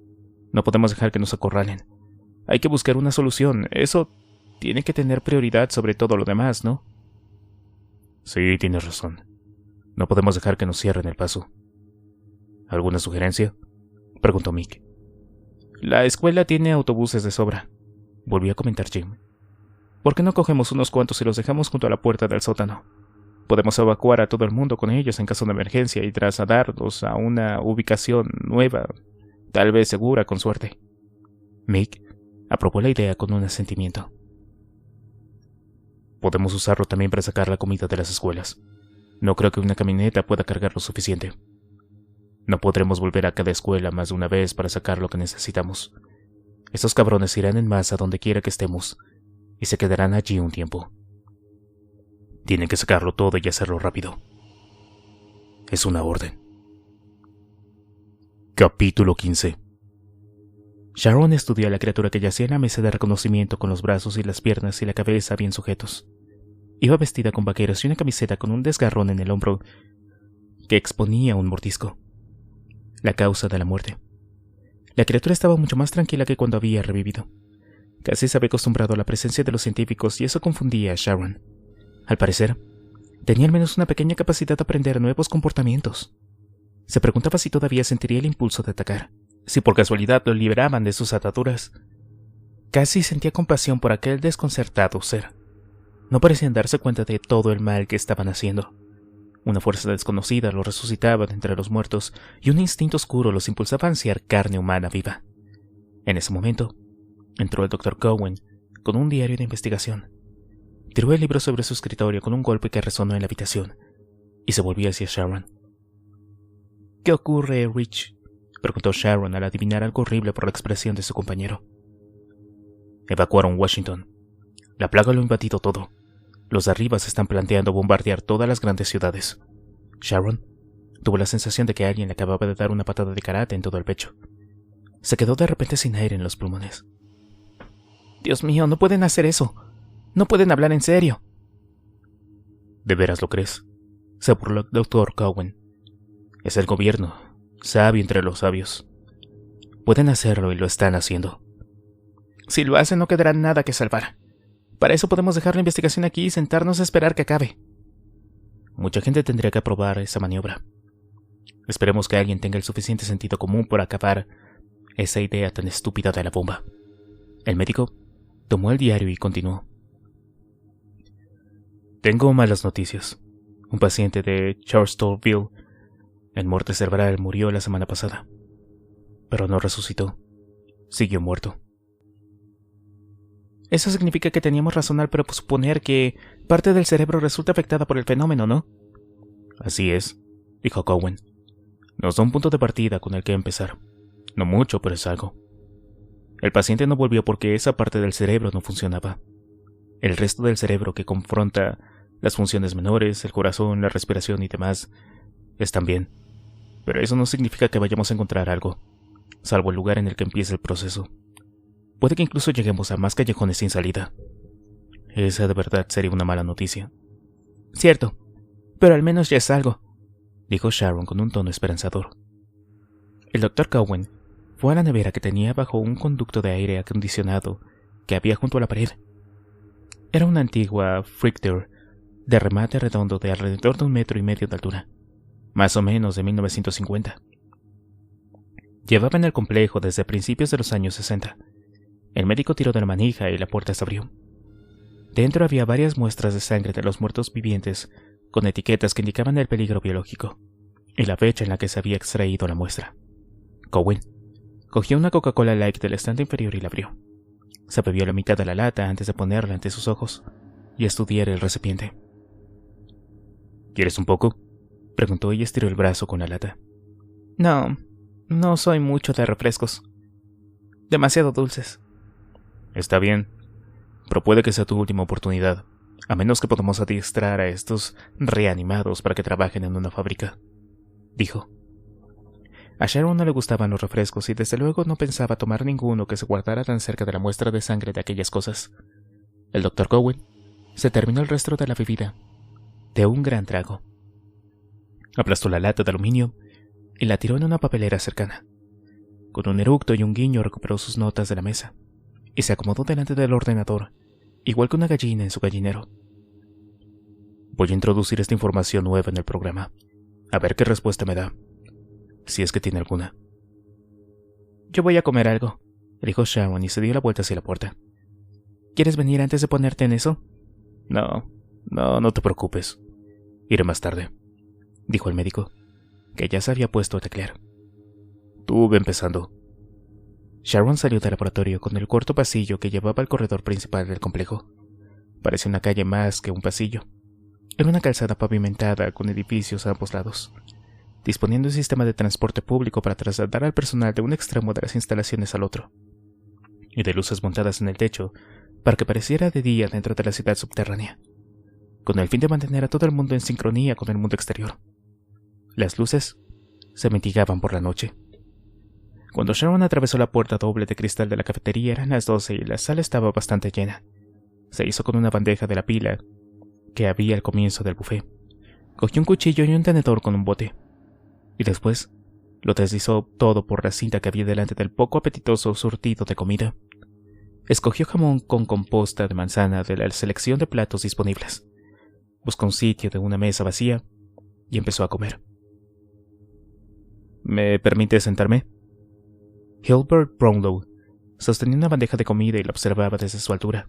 No podemos dejar que nos acorralen. Hay que buscar una solución. Eso tiene que tener prioridad sobre todo lo demás, ¿no?» «Sí, tienes razón. No podemos dejar que nos cierren el paso». «¿Alguna sugerencia?», preguntó Mick. «La escuela tiene autobuses de sobra», volvió a comentar Jim. «¿Por qué no cogemos unos cuantos y los dejamos junto a la puerta del sótano? Podemos evacuar a todo el mundo con ellos en caso de emergencia y trasladarlos a una ubicación nueva, tal vez segura, con suerte». Mick aprobó la idea con un asentimiento. «Podemos usarlo también para sacar la comida de las escuelas. No creo que una camioneta pueda cargar lo suficiente. No podremos volver a cada escuela más de una vez para sacar lo que necesitamos. Estos cabrones irán en masa donde quiera que estemos y se quedarán allí un tiempo. Tienen que sacarlo todo y hacerlo rápido. Es una orden». Capítulo 15. Sharon estudió a la criatura que yacía en la mesa de reconocimiento con los brazos y las piernas y la cabeza bien sujetos. Iba vestida con vaqueros y una camiseta con un desgarrón en el hombro que exponía un mordisco. La causa de la muerte. La criatura estaba mucho más tranquila que cuando había revivido. Casi se había acostumbrado a la presencia de los científicos y eso confundía a Sharon. Al parecer, tenía al menos una pequeña capacidad de aprender nuevos comportamientos. Se preguntaba si todavía sentiría el impulso de atacar, si por casualidad lo liberaban de sus ataduras. Casi sentía compasión por aquel desconcertado ser. No parecían darse cuenta de todo el mal que estaban haciendo. Una fuerza desconocida los resucitaba de entre los muertos y un instinto oscuro los impulsaba a ansiar carne humana viva. En ese momento, entró el Dr. Cowan con un diario de investigación. Tiró el libro sobre su escritorio con un golpe que resonó en la habitación y se volvió hacia Sharon. «¿Qué ocurre, Rich?», preguntó Sharon al adivinar algo horrible por la expresión de su compañero. «Evacuaron Washington. La plaga lo ha invadido todo. Los de arriba se están planteando bombardear todas las grandes ciudades». Sharon tuvo la sensación de que alguien le acababa de dar una patada de karate en todo el pecho. Se quedó de repente sin aire en los pulmones. «Dios mío, no pueden hacer eso. No pueden hablar en serio». «¿De veras lo crees?», se burló el Dr. Cowan. «Es el gobierno, sabio entre los sabios. Pueden hacerlo y lo están haciendo». «Si lo hacen no quedará nada que salvar. Para eso podemos dejar la investigación aquí y sentarnos a esperar que acabe». «Mucha gente tendría que aprobar esa maniobra. Esperemos que alguien tenga el suficiente sentido común para acabar esa idea tan estúpida de la bomba». El médico tomó el diario y continuó. «Tengo malas noticias. Un paciente de Charlottesville en muerte cerebral murió la semana pasada, pero no resucitó. Siguió muerto». «Eso significa que teníamos razón al suponer que parte del cerebro resulta afectada por el fenómeno, ¿no?». «Así es», dijo Cowan. «Nos da un punto de partida con el que empezar. No mucho, pero es algo. El paciente no volvió porque esa parte del cerebro no funcionaba. El resto del cerebro que confronta las funciones menores, el corazón, la respiración y demás, están bien. Pero eso no significa que vayamos a encontrar algo, salvo el lugar en el que empieza el proceso. Puede que incluso lleguemos a más callejones sin salida. Esa de verdad sería una mala noticia». «Cierto, pero al menos ya es algo», dijo Sharon con un tono esperanzador. El Dr. Cowan fue a la nevera que tenía bajo un conducto de aire acondicionado que había junto a la pared. Era una antigua Frigidaire de remate redondo de alrededor de 1,5 metros de altura. más o menos de 1950. Llevaba en el complejo desde principios de los años 60. El médico tiró de la manija y la puerta se abrió. Dentro había varias muestras de sangre de los muertos vivientes con etiquetas que indicaban el peligro biológico y la fecha en la que se había extraído la muestra. Cowen cogió una Coca-Cola Light del estante inferior y la abrió. Se bebió la mitad de la lata antes de ponerla ante sus ojos y estudiar el recipiente. ¿Quieres un poco?, preguntó y estiró el brazo con la lata. No soy mucho de refrescos. Demasiado dulces. Está bien, pero puede que sea tu última oportunidad, a menos que podamos adiestrar a estos reanimados para que trabajen en una fábrica, dijo. A Sharon no le gustaban los refrescos y desde luego no pensaba tomar ninguno que se guardara tan cerca de la muestra de sangre de aquellas cosas. El Dr. Cowen se terminó el resto de la bebida, de un gran trago. Aplastó la lata de aluminio y la tiró en una papelera cercana. Con un eructo y un guiño recuperó sus notas de la mesa y se acomodó delante del ordenador, igual que una gallina en su gallinero. Voy a introducir esta información nueva en el programa, a ver qué respuesta me da, si es que tiene alguna. Yo voy a comer algo, dijo Sharon y se dio la vuelta hacia la puerta. ¿Quieres venir antes de ponerte en eso? No te preocupes. Iré más tarde, dijo el médico, que ya se había puesto a teclear. Tú ve empezando. Sharon salió del laboratorio con el corto pasillo que llevaba al corredor principal del complejo. Parecía una calle más que un pasillo. Era una calzada pavimentada con edificios a ambos lados, disponiendo de un sistema de transporte público para trasladar al personal de un extremo de las instalaciones al otro, y de luces montadas en el techo para que pareciera de día dentro de la ciudad subterránea, con el fin de mantener a todo el mundo en sincronía con el mundo exterior. Las luces se mitigaban por la noche. Cuando Sharon atravesó la puerta doble de cristal de la cafetería eran las 12 y la sala estaba bastante llena. Se hizo con una bandeja de la pila que había al comienzo del buffet. Cogió un cuchillo y un tenedor con un bote, y después lo deslizó todo por la cinta que había delante del poco apetitoso surtido de comida. Escogió jamón con composta de manzana de la selección de platos disponibles. Buscó un sitio de una mesa vacía y empezó a comer. ¿Me permite sentarme? Hilbert Brownlow sostenía una bandeja de comida y la observaba desde su altura.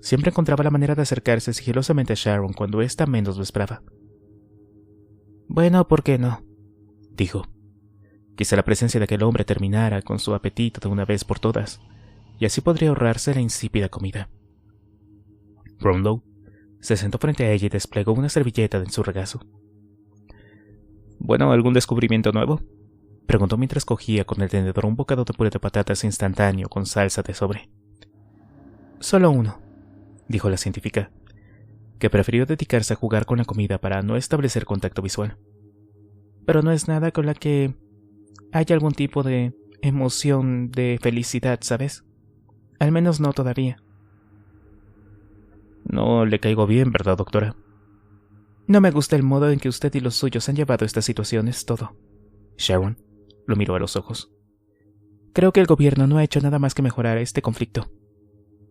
Siempre encontraba la manera de acercarse sigilosamente a Sharon cuando ésta menos lo esperaba. Bueno, ¿por qué no?, dijo. Quizá la presencia de aquel hombre terminara con su apetito de una vez por todas, y así podría ahorrarse la insípida comida. Brownlow se sentó frente a ella y desplegó una servilleta en su regazo. «Bueno, ¿algún descubrimiento nuevo?», preguntó mientras cogía con el tenedor un bocado de puré de patatas instantáneo con salsa de sobre. «Solo uno», dijo la científica, que prefirió dedicarse a jugar con la comida para no establecer contacto visual. «Pero no es nada con la que haya algún tipo de emoción de felicidad, ¿sabes? Al menos no todavía». «No le caigo bien, ¿verdad, doctora?». «No me gusta el modo en que usted y los suyos han llevado estas situaciones, todo». Sharon lo miró a los ojos. «Creo que el gobierno no ha hecho nada más que mejorar este conflicto.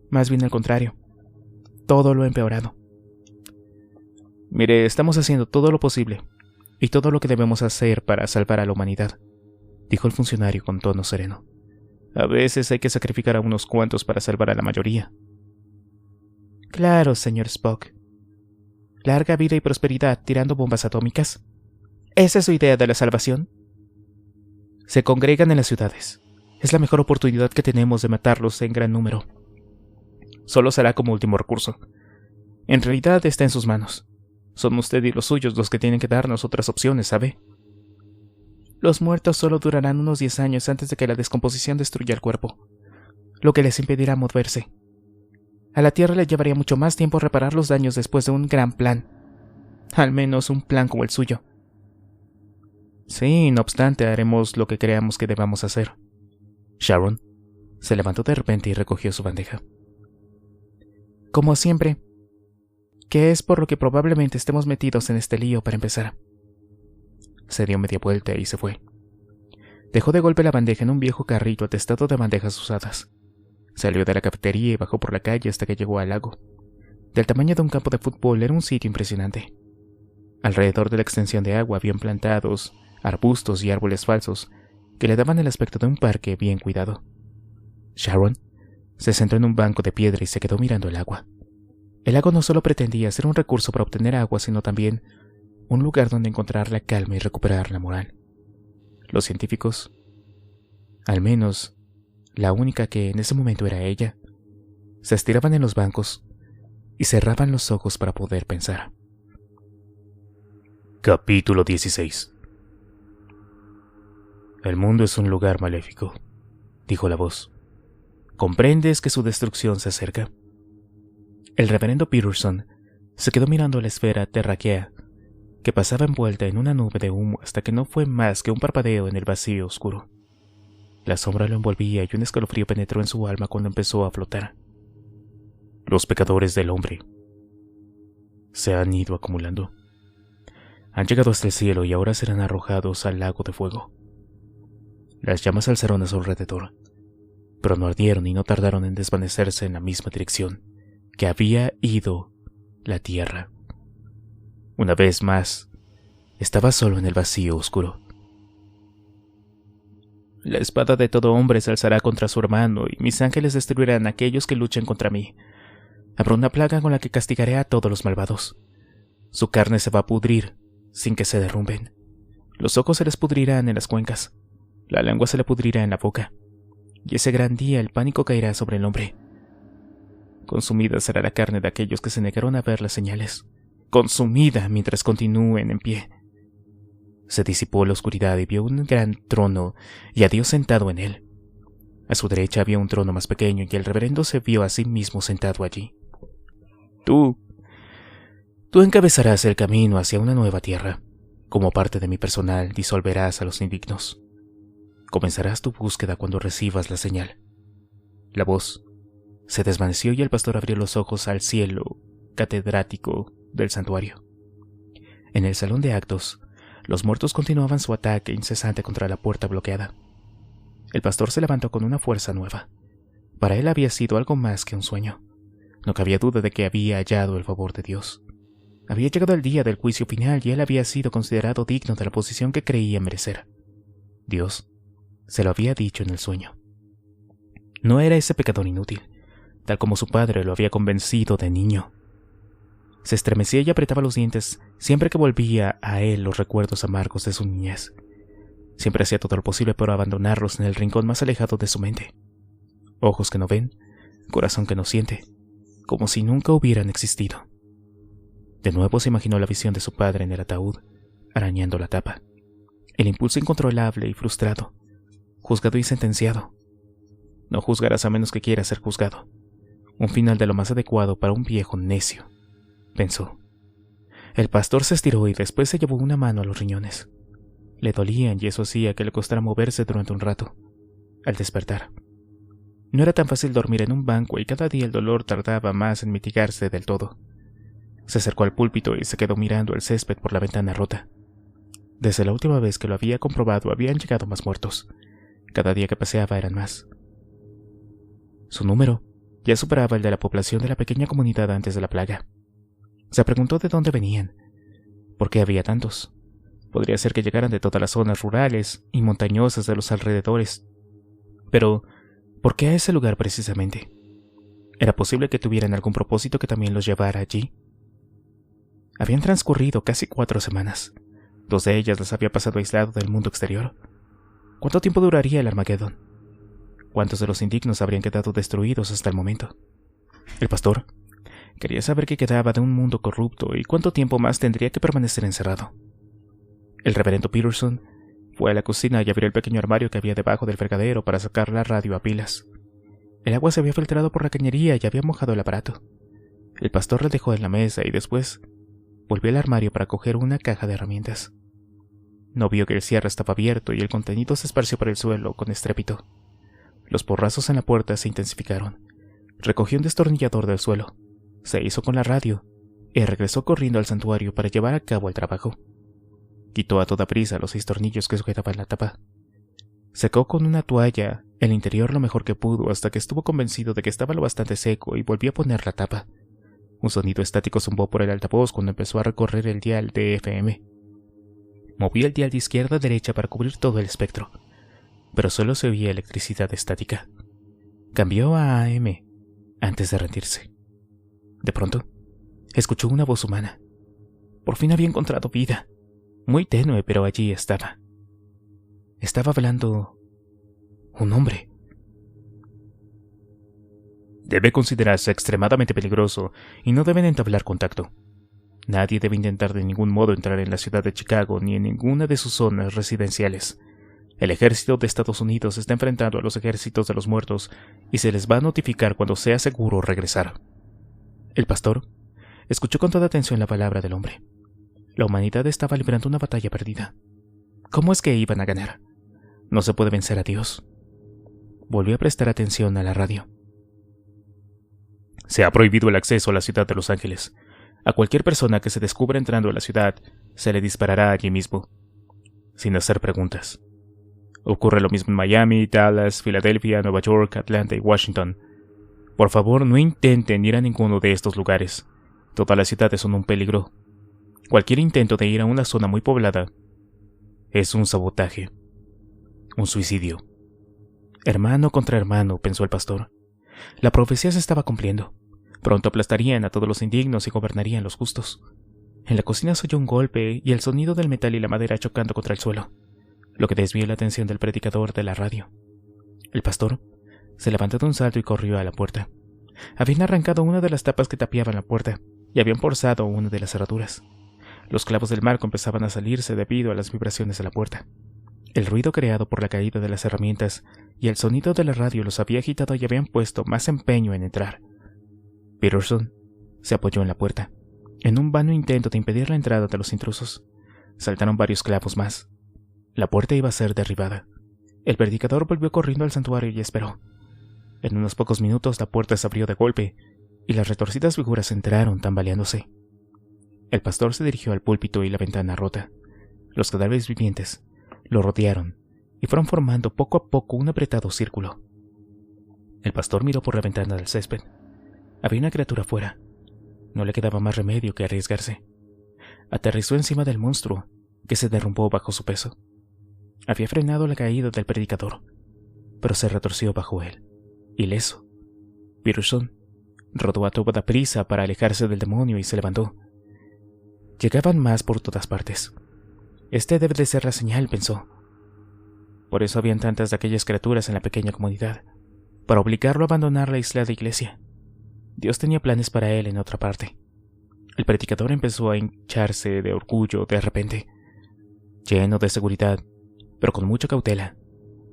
Más bien al contrario. Todo lo ha empeorado». «Mire, estamos haciendo todo lo posible y todo lo que debemos hacer para salvar a la humanidad», dijo el funcionario con tono sereno. «A veces hay que sacrificar a unos cuantos para salvar a la mayoría». «Claro, señor Spock. Larga vida y prosperidad tirando bombas atómicas. ¿Esa es su idea de la salvación? Se congregan en las ciudades. Es la mejor oportunidad que tenemos de matarlos en gran número. Solo será como último recurso. En realidad está en sus manos. Son usted y los suyos los que tienen que darnos otras opciones, ¿sabe? Los muertos solo durarán unos 10 años antes de que la descomposición destruya el cuerpo, lo que les impedirá moverse. A la Tierra le llevaría mucho más tiempo reparar los daños después de un gran plan. Al menos un plan como el suyo. Sí, no obstante, haremos lo que creamos que debamos hacer». Sharon se levantó de repente y recogió su bandeja. «Como siempre, que es por lo que probablemente estemos metidos en este lío para empezar». Se dio media vuelta y se fue. Dejó de golpe la bandeja en un viejo carrito atestado de bandejas usadas. Salió de la cafetería y bajó por la calle hasta que llegó al lago. Del tamaño de un campo de fútbol, era un sitio impresionante. Alrededor de la extensión de agua habían plantados arbustos y árboles falsos que le daban el aspecto de un parque bien cuidado. Sharon se sentó en un banco de piedra y se quedó mirando el agua. El lago no solo pretendía ser un recurso para obtener agua, sino también un lugar donde encontrar la calma y recuperar la moral. Los científicos, al menos la única que en ese momento era ella, se estiraban en los bancos y cerraban los ojos para poder pensar. Capítulo 16. El mundo es un lugar maléfico, dijo la voz. ¿Comprendes que su destrucción se acerca? El reverendo Peterson se quedó mirando la esfera terráquea que pasaba envuelta en una nube de humo hasta que no fue más que un parpadeo en el vacío oscuro. La sombra lo envolvía y un escalofrío penetró en su alma cuando empezó a flotar. Los pecadores del hombre se han ido acumulando. Han llegado hasta el cielo y ahora serán arrojados al lago de fuego. Las llamas se alzaron a su alrededor, pero no ardieron y no tardaron en desvanecerse en la misma dirección que había ido la tierra. Una vez más, estaba solo en el vacío oscuro. La espada de todo hombre se alzará contra su hermano, y mis ángeles destruirán a aquellos que luchen contra mí. Habrá una plaga con la que castigaré a todos los malvados. Su carne se va a pudrir sin que se derrumben. Los ojos se les pudrirán en las cuencas. La lengua se le pudrirá en la boca. Y ese gran día el pánico caerá sobre el hombre. Consumida será la carne de aquellos que se negaron a ver las señales. Consumida mientras continúen en pie. Se disipó la oscuridad y vio un gran trono y a Dios sentado en él. A su derecha había un trono más pequeño y el reverendo se vio a sí mismo sentado allí. Tú encabezarás el camino hacia una nueva tierra. Como parte de mi personal, disolverás a los indignos. Comenzarás tu búsqueda cuando recibas la señal. La voz se desvaneció y el pastor abrió los ojos al cielo catedrático del santuario. En el salón de actos, los muertos continuaban su ataque incesante contra la puerta bloqueada. El pastor se levantó con una fuerza nueva. Para él había sido algo más que un sueño. No cabía duda de que había hallado el favor de Dios. Había llegado el día del juicio final y él había sido considerado digno de la posición que creía merecer. Dios se lo había dicho en el sueño. No era ese pecador inútil, tal como su padre lo había convencido de niño. Se estremecía y apretaba los dientes siempre que volvía a él los recuerdos amargos de su niñez. Siempre hacía todo lo posible por abandonarlos en el rincón más alejado de su mente. Ojos que no ven, corazón que no siente, como si nunca hubieran existido. De nuevo se imaginó la visión de su padre en el ataúd, arañando la tapa. El impulso incontrolable y frustrado, juzgado y sentenciado. No juzgarás a menos que quieras ser juzgado. Un final de lo más adecuado para un viejo necio, pensó. El pastor se estiró y después se llevó una mano a los riñones. Le dolían y eso hacía que le costara moverse durante un rato. Al despertar, no era tan fácil dormir en un banco y cada día el dolor tardaba más en mitigarse del todo. Se acercó al púlpito y se quedó mirando el césped por la ventana rota. Desde la última vez que lo había comprobado habían llegado más muertos. Cada día que paseaba eran más. Su número ya superaba el de la población de la pequeña comunidad antes de la plaga. Se preguntó de dónde venían, por qué había tantos. Podría ser que llegaran de todas las zonas rurales y montañosas de los alrededores. Pero, ¿por qué a ese lugar precisamente? ¿Era posible que tuvieran algún propósito que también los llevara allí? Habían transcurrido casi 4 semanas. 2 de ellas las había pasado aislado del mundo exterior. ¿Cuánto tiempo duraría el Armagedón? ¿Cuántos de los indignos habrían quedado destruidos hasta el momento? El pastor quería saber qué quedaba de un mundo corrupto y cuánto tiempo más tendría que permanecer encerrado. El reverendo Peterson fue a la cocina y abrió el pequeño armario que había debajo del fregadero para sacar la radio a pilas. El agua se había filtrado por la cañería y había mojado el aparato. El pastor la dejó en la mesa y después volvió al armario para coger una caja de herramientas. No vio que el cierre estaba abierto y el contenido se esparció por el suelo con estrépito. Los porrazos en la puerta se intensificaron. Recogió un destornillador del suelo, se hizo con la radio y regresó corriendo al santuario para llevar a cabo el trabajo. Quitó a toda prisa los 6 tornillos que sujetaban la tapa. Secó con una toalla el interior lo mejor que pudo hasta que estuvo convencido de que estaba lo bastante seco y volvió a poner la tapa. Un sonido estático zumbó por el altavoz cuando empezó a recorrer el dial de FM. Movió el dial de izquierda a derecha para cubrir todo el espectro, pero solo se oía electricidad estática. Cambió a AM antes de rendirse. De pronto, escuchó una voz humana. Por fin había encontrado vida. Muy tenue, pero allí estaba. Estaba hablando un hombre. Debe considerarse extremadamente peligroso y no deben entablar contacto. Nadie debe intentar de ningún modo entrar en la ciudad de Chicago ni en ninguna de sus zonas residenciales. El ejército de Estados Unidos está enfrentando a los ejércitos de los muertos y se les va a notificar cuando sea seguro regresar. El pastor escuchó con toda atención la palabra del hombre. La humanidad estaba librando una batalla perdida. ¿Cómo es que iban a ganar? No se puede vencer a Dios. Volvió a prestar atención a la radio. Se ha prohibido el acceso a la ciudad de Los Ángeles. A cualquier persona que se descubra entrando a la ciudad, se le disparará allí mismo, sin hacer preguntas. Ocurre lo mismo en Miami, Dallas, Filadelfia, Nueva York, Atlanta y Washington. Por favor, no intenten ir a ninguno de estos lugares. Todas las ciudades son un peligro. Cualquier intento de ir a una zona muy poblada es un sabotaje, un suicidio. Hermano contra hermano, pensó el pastor. La profecía se estaba cumpliendo. Pronto aplastarían a todos los indignos y gobernarían los justos. En la cocina se oyó un golpe y el sonido del metal y la madera chocando contra el suelo, lo que desvió la atención del predicador de la radio. El pastor se levantó de un salto y corrió a la puerta. Habían arrancado una de las tapas que tapiaban la puerta y habían forzado una de las cerraduras. Los clavos del marco empezaban a salirse debido a las vibraciones de la puerta. El ruido creado por la caída de las herramientas y el sonido de la radio los había agitado y habían puesto más empeño en entrar. Peterson se apoyó en la puerta, en un vano intento de impedir la entrada de los intrusos. Saltaron varios clavos más. La puerta iba a ser derribada. El predicador volvió corriendo al santuario y esperó. En unos pocos minutos la puerta se abrió de golpe y las retorcidas figuras entraron tambaleándose. El pastor se dirigió al púlpito y la ventana rota. Los cadáveres vivientes lo rodearon y fueron formando poco a poco un apretado círculo. El pastor miró por la ventana del césped. Había una criatura afuera. No le quedaba más remedio que arriesgarse. Aterrizó encima del monstruo, que se derrumbó bajo su peso. Había frenado la caída del predicador, pero se retorció bajo él, ileso. Peterson rodó a toda prisa para alejarse del demonio y se levantó. Llegaban más por todas partes. Este debe de ser la señal, pensó. Por eso habían tantas de aquellas criaturas en la pequeña comunidad, para obligarlo a abandonar la aislada iglesia. Dios tenía planes para él en otra parte. El predicador empezó a hincharse de orgullo de repente. Lleno de seguridad, pero con mucha cautela,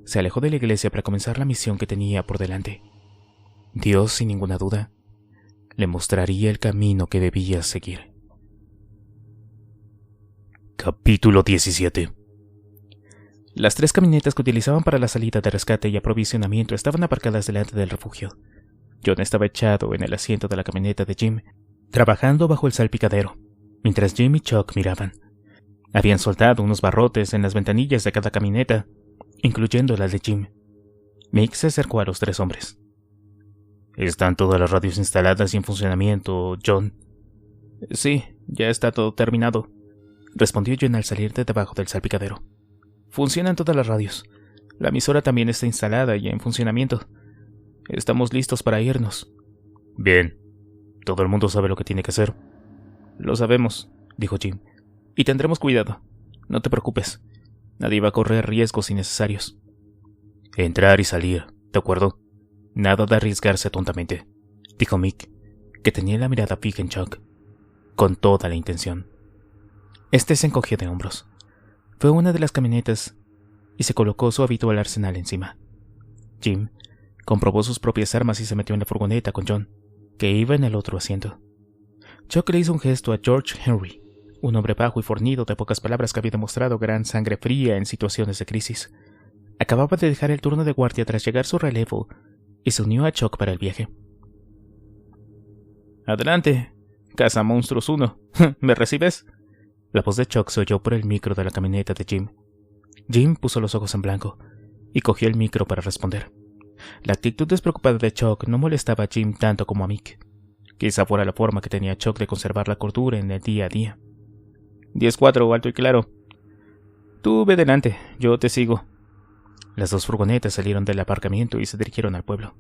se alejó de la iglesia para comenzar la misión que tenía por delante. Dios, sin ninguna duda, le mostraría el camino que debía seguir. Capítulo 17. Las 3 camionetas que utilizaban para la salida de rescate y aprovisionamiento estaban aparcadas delante del refugio. John estaba echado en el asiento de la camioneta de Jim, trabajando bajo el salpicadero, mientras Jim y Chuck miraban. Habían soltado unos barrotes en las ventanillas de cada camioneta, incluyendo la de Jim. Mick se acercó a los 3 hombres. ¿Están todas las radios instaladas y en funcionamiento, John? Sí, ya está todo terminado, respondió John al salir de debajo del salpicadero. Funcionan todas las radios. La emisora también está instalada y en funcionamiento. Estamos listos para irnos. Bien. ¿Todo el mundo sabe lo que tiene que hacer? Lo sabemos, dijo Jim. Y tendremos cuidado. No te preocupes. Nadie va a correr riesgos innecesarios. Entrar y salir, ¿de acuerdo? Nada de arriesgarse tontamente, dijo Mick, que tenía la mirada fija en Chuck, con toda la intención. Este se encogió de hombros. Fue a una de las camionetas y se colocó su habitual arsenal encima. Jim comprobó sus propias armas y se metió en la furgoneta con John, que iba en el otro asiento. Chuck le hizo un gesto a George Henry, un hombre bajo y fornido de pocas palabras que había demostrado gran sangre fría en situaciones de crisis. Acababa de dejar el turno de guardia tras llegar su relevo y se unió a Chuck para el viaje. Adelante, Cazamonstruos 1. ¿Me recibes? La voz de Chuck se oyó por el micro de la camioneta de Jim. Jim puso los ojos en blanco y cogió el micro para responder. La actitud despreocupada de Chuck no molestaba a Jim tanto como a Mick. Quizá fuera la forma que tenía Chuck de conservar la cordura en el día a día. 10-4, alto y claro. Tú ve delante, yo te sigo. Las dos furgonetas salieron del aparcamiento y se dirigieron al pueblo.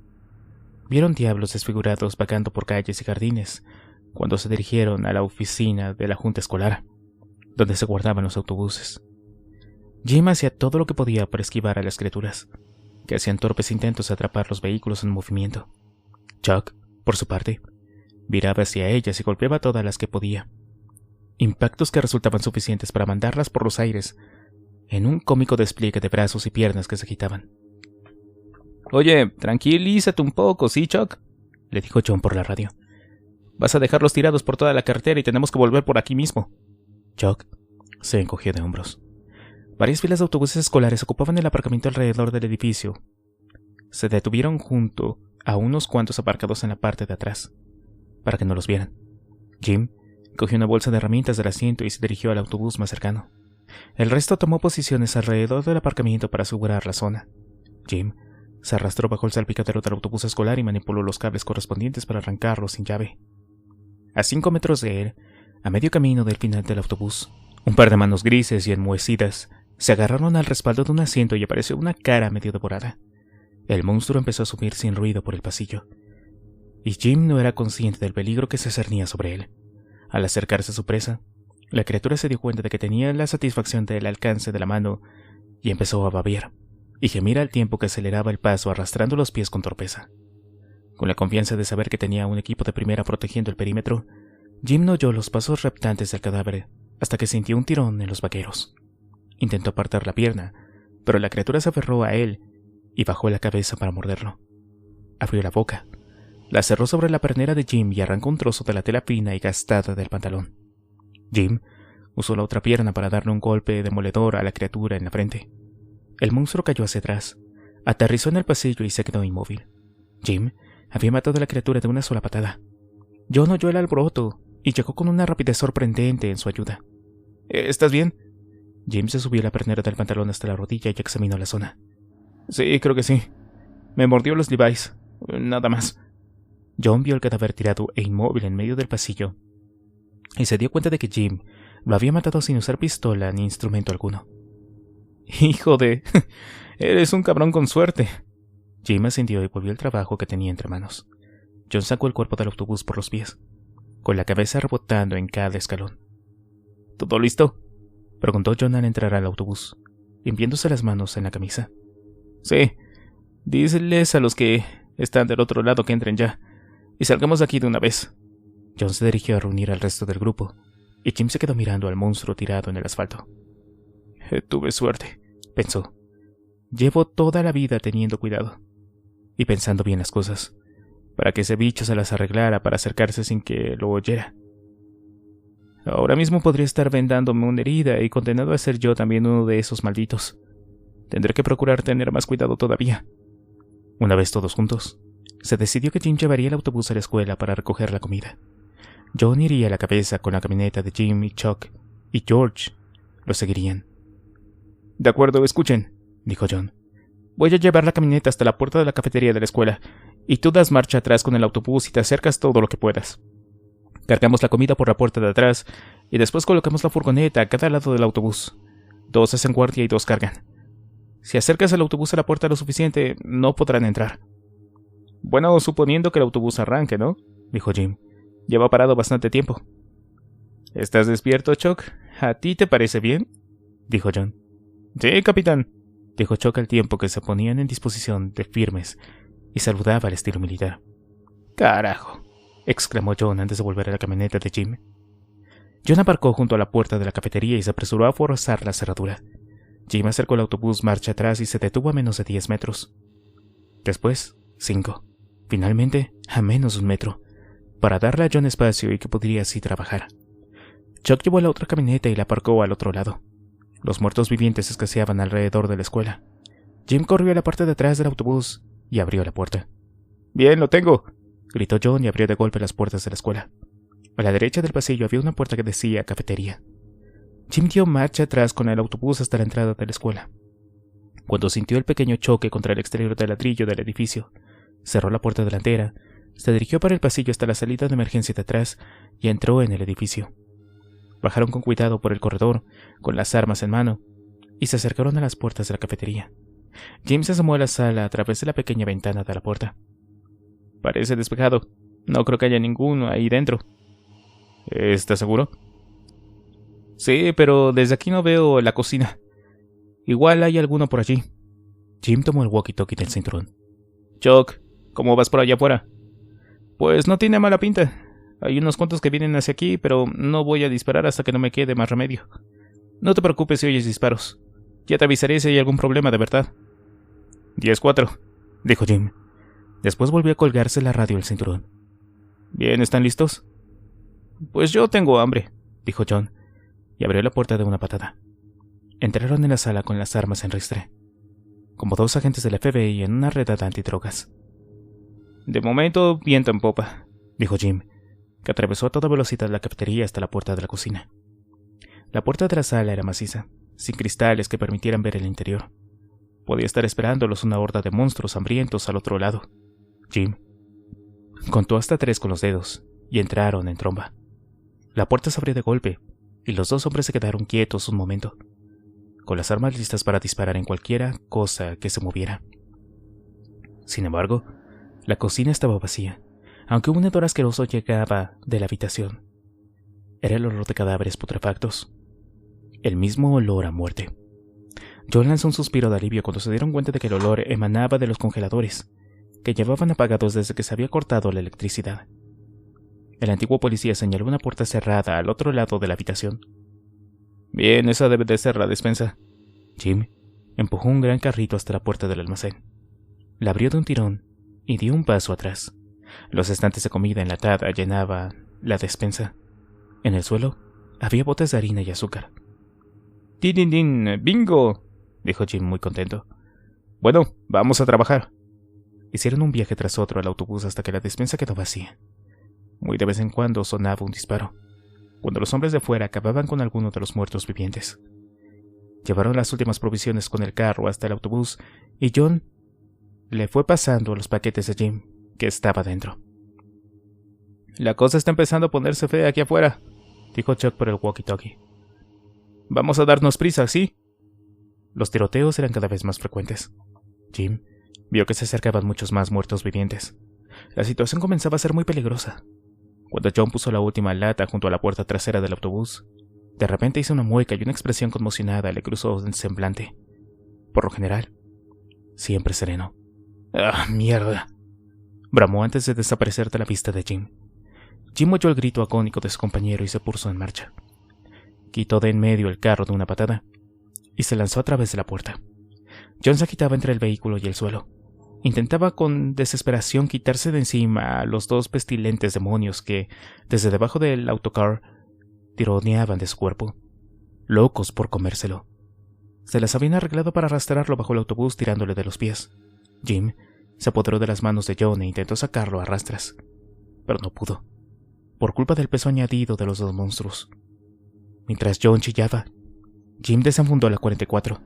Vieron diablos desfigurados vagando por calles y jardines cuando se dirigieron a la oficina de la junta escolar, donde se guardaban los autobuses. Jim hacía todo lo que podía para esquivar a las criaturas, que hacían torpes intentos de atrapar los vehículos en movimiento. Chuck, por su parte, viraba hacia ellas y golpeaba todas las que podía. Impactos que resultaban suficientes para mandarlas por los aires, en un cómico despliegue de brazos y piernas que se agitaban. «Oye, tranquilízate un poco, ¿sí, Chuck?», le dijo John por la radio. «Vas a dejarlos tirados por toda la carretera y tenemos que volver por aquí mismo». Chuck se encogió de hombros. Varias filas de autobuses escolares ocupaban el aparcamiento alrededor del edificio. Se detuvieron junto a unos cuantos aparcados en la parte de atrás, para que no los vieran. Jim cogió una bolsa de herramientas del asiento y se dirigió al autobús más cercano. El resto tomó posiciones alrededor del aparcamiento para asegurar la zona. Jim se arrastró bajo el salpicadero del autobús escolar y manipuló los cables correspondientes para arrancarlo sin llave. A 5 metros de él, a medio camino del final del autobús, un par de manos grises y enmohecidas se agarraron al respaldo de un asiento y apareció una cara medio devorada. El monstruo empezó a subir sin ruido por el pasillo, y Jim no era consciente del peligro que se cernía sobre él. Al acercarse a su presa, la criatura se dio cuenta de que tenía la satisfacción del alcance de la mano y empezó a babear y gemir al tiempo que aceleraba el paso arrastrando los pies con torpeza. Con la confianza de saber que tenía un equipo de primera protegiendo el perímetro, Jim no oyó los pasos reptantes del cadáver hasta que sintió un tirón en los vaqueros. Intentó apartar la pierna, pero la criatura se aferró a él y bajó la cabeza para morderlo. Abrió la boca, la cerró sobre la pernera de Jim y arrancó un trozo de la tela fina y gastada del pantalón. Jim usó la otra pierna para darle un golpe demoledor a la criatura en la frente. El monstruo cayó hacia atrás, aterrizó en el pasillo y se quedó inmóvil. Jim había matado a la criatura de una sola patada. John oyó el alboroto y llegó con una rapidez sorprendente en su ayuda. «¿Estás bien?» Jim se subió la pernera del pantalón hasta la rodilla y examinó la zona. «Sí, creo que sí. Me mordió los Levi's. Nada más». John vio el cadáver tirado e inmóvil en medio del pasillo y se dio cuenta de que Jim lo había matado sin usar pistola ni instrumento alguno. «Hijo de... eres un cabrón con suerte». Jim asintió y volvió al trabajo que tenía entre manos. John sacó el cuerpo del autobús por los pies, con la cabeza rebotando en cada escalón. «¿Todo listo?», preguntó John al entrar al autobús, limpiándose las manos en la camisa. «Sí. Díseles a los que están del otro lado que entren ya, y salgamos de aquí de una vez». John se dirigió a reunir al resto del grupo, y Jim se quedó mirando al monstruo tirado en el asfalto. «Tuve suerte», pensó. «Llevo toda la vida teniendo cuidado y pensando bien las cosas, para que ese bicho se las arreglara para acercarse sin que lo oyera. Ahora mismo podría estar vendándome una herida y condenado a ser yo también uno de esos malditos. Tendré que procurar tener más cuidado todavía». Una vez todos juntos, se decidió que Jim llevaría el autobús a la escuela para recoger la comida. John iría a la cabeza con la camioneta de Jim y Chuck, y George lo seguirían. «De acuerdo, escuchen», dijo John. «Voy a llevar la camioneta hasta la puerta de la cafetería de la escuela, y tú das marcha atrás con el autobús y te acercas todo lo que puedas. Cargamos la comida por la puerta de atrás, y después colocamos la furgoneta a cada lado del autobús. 2 hacen guardia y 2 cargan. Si acercas el autobús a la puerta lo suficiente, no podrán entrar». «Bueno, suponiendo que el autobús arranque, ¿no?», dijo Jim. «Lleva parado bastante tiempo». «¿Estás despierto, Chuck? ¿A ti te parece bien?», dijo John. «Sí, capitán», dijo Chuck al tiempo que se ponían en disposición de firmes y saludaba al estilo militar. «Carajo», exclamó John antes de volver a la camioneta de Jim. John aparcó junto a la puerta de la cafetería y se apresuró a forzar la cerradura. Jim acercó el autobús marcha atrás y se detuvo a menos de 10 metros. Después, 5. Finalmente, a menos de 1 metro, para darle a John espacio y que pudiera así trabajar. Chuck llevó la otra camioneta y la aparcó al otro lado. Los muertos vivientes escaseaban alrededor de la escuela. Jim corrió a la parte de atrás del autobús y abrió la puerta. «Bien, lo tengo», gritó John y abrió de golpe las puertas de la escuela. A la derecha del pasillo había una puerta que decía cafetería. Jim dio marcha atrás con el autobús hasta la entrada de la escuela. Cuando sintió el pequeño choque contra el exterior del ladrillo del edificio, cerró la puerta delantera Se dirigió por el pasillo hasta la salida de emergencia de atrás y entró en el edificio. Bajaron con cuidado por el corredor, con las armas en mano, y se acercaron a las puertas de la cafetería. Jim se asomó a la sala a través de la pequeña ventana de la puerta. Parece despejado. No creo que haya ninguno ahí dentro. ¿Estás seguro? Sí, pero desde aquí no veo la cocina. Igual hay alguno por allí. Jim tomó el walkie-talkie del cinturón. Chuck, ¿cómo vas por allá afuera? Pues no tiene mala pinta. Hay unos cuantos que vienen hacia aquí, pero no voy a disparar hasta que no me quede más remedio. No te preocupes si oyes disparos. Ya te avisaré si hay algún problema de verdad. 10-4, dijo Jim. Después volvió a colgarse la radio del cinturón. Bien, ¿están listos? Pues yo tengo hambre, dijo John, y abrió la puerta de una patada. Entraron en la sala con las armas en ristre, como 2 agentes del FBI en una redada antidrogas. De momento, viento en popa, dijo Jim, que atravesó a toda velocidad la cafetería hasta la puerta de la cocina. La puerta de la sala era maciza, sin cristales que permitieran ver el interior. Podía estar esperándolos una horda de monstruos hambrientos al otro lado. Jim contó hasta 3 con los dedos, y entraron en tromba. La puerta se abrió de golpe, y los 2 hombres se quedaron quietos un momento, con las armas listas para disparar en cualquiera cosa que se moviera. Sin embargo, la cocina estaba vacía, aunque un hedor asqueroso llegaba de la habitación. Era el olor de cadáveres putrefactos. El mismo olor a muerte. John lanzó un suspiro de alivio cuando se dieron cuenta de que el olor emanaba de los congeladores, que llevaban apagados desde que se había cortado la electricidad. El antiguo policía señaló una puerta cerrada al otro lado de la habitación. Bien, esa debe de ser la despensa. Jim empujó un gran carrito hasta la puerta del almacén. La abrió de un tirón y dio un paso atrás. Los estantes de comida enlatada llenaban la despensa. En el suelo había botes de harina y azúcar. ¡Din, din, din! ¡Bingo!, dijo Jim muy contento. Bueno, vamos a trabajar. Hicieron un viaje tras otro al autobús hasta que la despensa quedó vacía. Muy de vez en cuando sonaba un disparo, cuando los hombres de fuera acababan con alguno de los muertos vivientes. Llevaron las últimas provisiones con el carro hasta el autobús y John le fue pasando los paquetes a Jim, que estaba dentro. La cosa está empezando a ponerse fea aquí afuera, dijo Chuck por el walkie-talkie. Vamos a darnos prisa, ¿sí? Los tiroteos eran cada vez más frecuentes. Jim vio que se acercaban muchos más muertos vivientes. La situación comenzaba a ser muy peligrosa. Cuando John puso la última lata junto a la puerta trasera del autobús, de repente hizo una mueca y una expresión conmocionada le cruzó el semblante. Por lo general, siempre sereno. ¡Ah, mierda!, bramó antes de desaparecer de la vista de Jim. Jim oyó el grito agónico de su compañero y se puso en marcha. Quitó de en medio el carro de una patada y se lanzó a través de la puerta. John se agitaba entre el vehículo y el suelo. Intentaba con desesperación quitarse de encima a los 2 pestilentes demonios que, desde debajo del autocar, tironeaban de su cuerpo, locos por comérselo. Se las habían arreglado para arrastrarlo bajo el autobús tirándole de los pies. Jim se apoderó de las manos de John e intentó sacarlo a rastras, pero no pudo, por culpa del peso añadido de los 2 monstruos. Mientras John chillaba, Jim desenfundó la 44,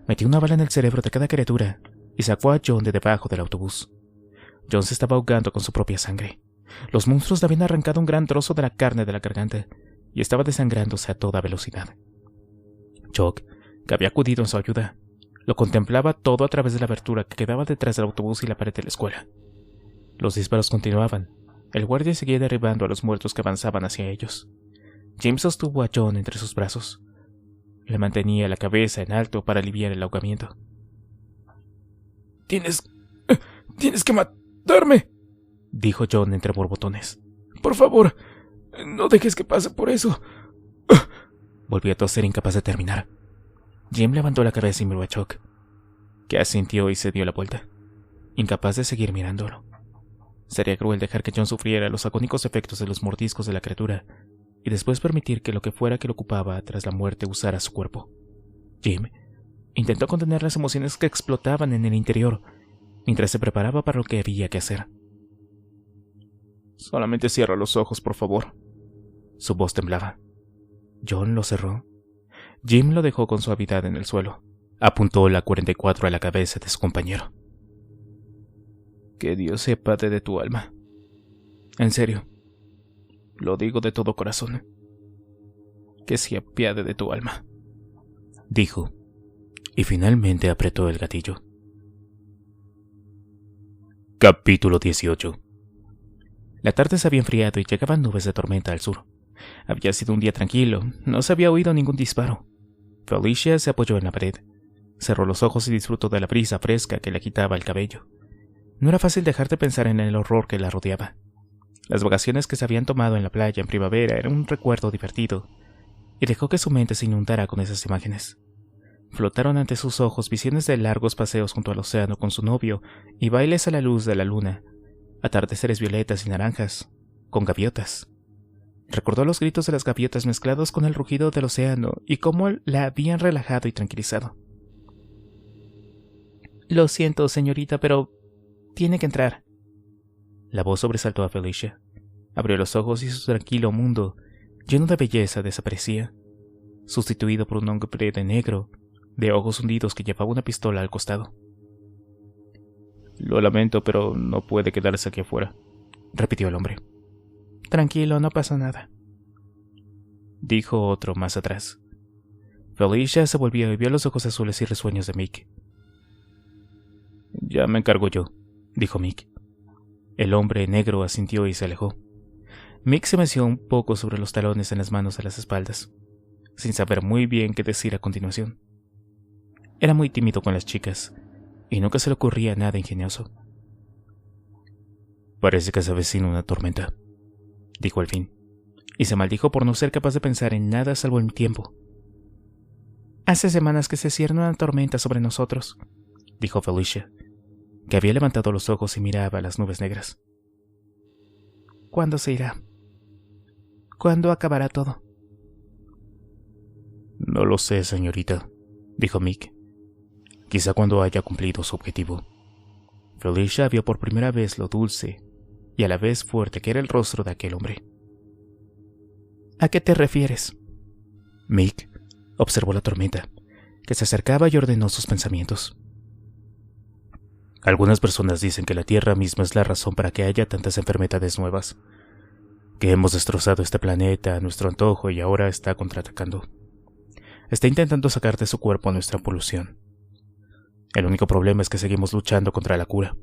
metió una bala en el cerebro de cada criatura y sacó a John de debajo del autobús. John se estaba ahogando con su propia sangre. Los monstruos le habían arrancado un gran trozo de la carne de la garganta y estaba desangrándose a toda velocidad. Chuck, que había acudido en su ayuda, lo contemplaba todo a través de la abertura que quedaba detrás del autobús y la pared de la escuela. Los disparos continuaban. El guardia seguía derribando a los muertos que avanzaban hacia ellos. Jim sostuvo a John entre sus brazos. Le mantenía la cabeza en alto para aliviar el ahogamiento. Tienes que matarme, dijo John entre borbotones. Por favor, no dejes que pase por eso. Volvió a toser, incapaz de terminar. Jim levantó la cabeza y miró a Chuck, que asintió y se dio la vuelta, incapaz de seguir mirándolo. Sería cruel dejar que John sufriera los agónicos efectos de los mordiscos de la criatura y después permitir que lo que fuera que lo ocupaba tras la muerte usara su cuerpo. Jim intentó contener las emociones que explotaban en el interior mientras se preparaba para lo que había que hacer. Solamente cierra los ojos, por favor. Su voz temblaba. John lo cerró. Jim lo dejó con suavidad en el suelo. Apuntó la 44 a la cabeza de su compañero. Que Dios se aparte de tu alma, En serio, lo digo de todo corazón. Que se apiade de tu alma, dijo, y finalmente apretó el gatillo. Capítulo 18. La tarde se había enfriado y llegaban nubes de tormenta al sur. Había sido un día tranquilo, no se había oído ningún disparo. Felicia se apoyó en la pared, cerró los ojos y disfrutó de la brisa fresca que le quitaba el cabello. No era fácil dejar de pensar en el horror que la rodeaba. Las vacaciones que se habían tomado en la playa en primavera eran un recuerdo divertido, y dejó que su mente se inundara con esas imágenes. Flotaron ante sus ojos visiones de largos paseos junto al océano con su novio y bailes a la luz de la luna, atardeceres violetas y naranjas, con gaviotas. Recordó los gritos de las gaviotas mezclados con el rugido del océano y cómo la habían relajado y tranquilizado. «Lo siento, señorita, pero tiene que entrar». La voz sobresaltó a Felicia. Abrió los ojos y su tranquilo mundo, lleno de belleza, desaparecía, sustituido por un hombre de negro, de ojos hundidos que llevaba una pistola al costado. «Lo lamento, pero no puede quedarse aquí afuera», repitió el hombre. «Tranquilo, no pasa nada», dijo otro más atrás. Felicia se volvió y vio los ojos azules y risueños de Mick. «Ya me encargo yo», dijo Mick. El hombre negro asintió y se alejó. Mick se meció un poco sobre los talones en las manos a las espaldas, sin saber muy bien qué decir a continuación. Era muy tímido con las chicas, y nunca se le ocurría nada ingenioso. «Parece que se avecina una tormenta», dijo al fin, y se maldijo por no ser capaz de pensar en nada salvo el tiempo. «Hace semanas que se cierne una tormenta sobre nosotros», dijo Felicia, que había levantado los ojos y miraba a las nubes negras. «¿Cuándo se irá? ¿Cuándo acabará todo?» «No lo sé, señorita», dijo Mick. «Quizá cuando haya cumplido su objetivo». Felicia vio por primera vez lo dulce y a la vez fuerte que era el rostro de aquel hombre. «¿A qué te refieres?» Mick observó la tormenta, que se acercaba y ordenó sus pensamientos. Algunas personas dicen que la Tierra misma es la razón para que haya tantas enfermedades nuevas, que hemos destrozado este planeta a nuestro antojo y ahora está contraatacando. Está intentando sacar de su cuerpo nuestra polución. El único problema es que seguimos luchando contra la cura.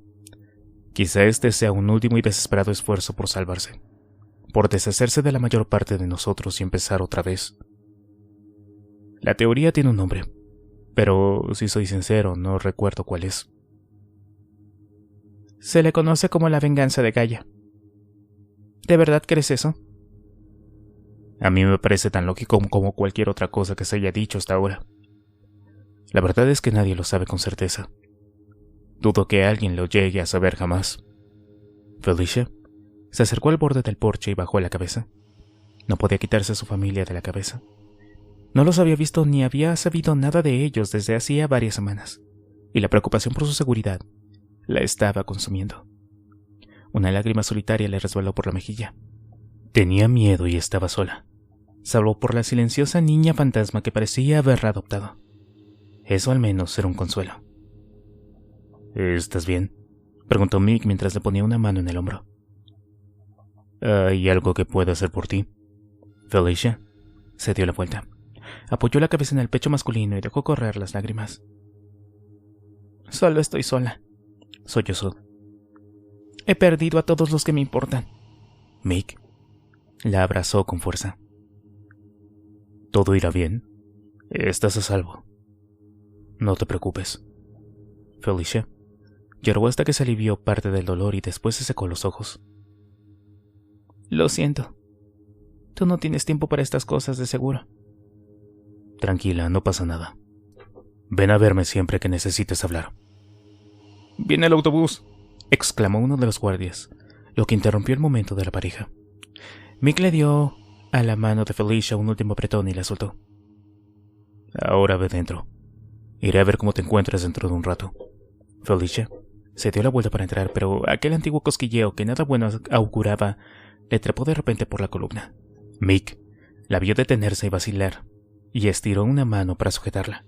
Quizá este sea un último y desesperado esfuerzo por salvarse, por deshacerse de la mayor parte de nosotros y empezar otra vez. La teoría tiene un nombre, pero si soy sincero, no recuerdo cuál es. Se le conoce como la venganza de Gaia. ¿De verdad crees eso? A mí me parece tan lógico como cualquier otra cosa que se haya dicho hasta ahora. La verdad es que nadie lo sabe con certeza. Dudo que alguien lo llegue a saber jamás. Felicia se acercó al borde del porche y bajó la cabeza. No podía quitarse a su familia de la cabeza. No los había visto ni había sabido nada de ellos desde hacía varias semanas, y la preocupación por su seguridad la estaba consumiendo. Una lágrima solitaria le resbaló por la mejilla. Tenía miedo y estaba sola, salvo por la silenciosa niña fantasma que parecía haberla adoptado. Eso al menos era un consuelo. ¿Estás bien?, preguntó Mick mientras le ponía una mano en el hombro. ¿Hay algo que pueda hacer por ti? Felicia se dio la vuelta, apoyó la cabeza en el pecho masculino y dejó correr las lágrimas. «Solo estoy sola», sollozó. «He perdido a todos los que me importan». Mick la abrazó con fuerza. «Todo irá bien. Estás a salvo. No te preocupes». Felicia lloró hasta que se alivió parte del dolor y después se secó los ojos. «Lo siento. Tú no tienes tiempo para estas cosas, de seguro». «Tranquila, no pasa nada. Ven a verme siempre que necesites hablar». «Viene el autobús», exclamó uno de los guardias, lo que interrumpió el momento de la pareja. Mick le dio a la mano de Felicia un último apretón y la soltó. «Ahora ve dentro. Iré a ver cómo te encuentras dentro de un rato». Felicia se dio la vuelta para entrar, pero aquel antiguo cosquilleo que nada bueno auguraba le trepó de repente por la columna. Mick la vio detenerse y vacilar, y estiró una mano para sujetarla.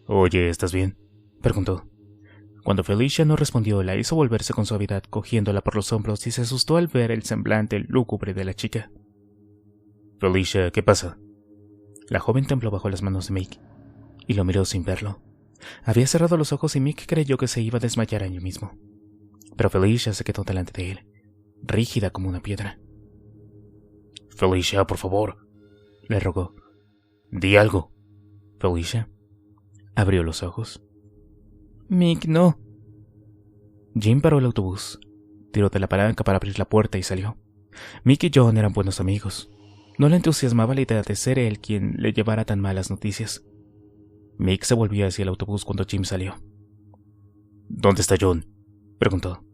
«Oye, ¿estás bien?», preguntó. Cuando Felicia no respondió, la hizo volverse con suavidad, cogiéndola por los hombros, y se asustó al ver el semblante lúgubre de la chica. «Felicia, ¿qué pasa?» La joven tembló bajo las manos de Mick, y lo miró sin verlo. Había cerrado los ojos y Mick creyó que se iba a desmayar allí mismo. Pero Felicia se quedó delante de él, rígida como una piedra. «Felicia, por favor», le rogó. «Di algo». Felicia abrió los ojos. «Mick, no». Jim paró el autobús, tiró de la palanca para abrir la puerta y salió. Mick y John eran buenos amigos. No le entusiasmaba la idea de ser él quien le llevara tan malas noticias. Mick se volvió hacia el autobús cuando Jim salió. «¿Dónde está John?», preguntó.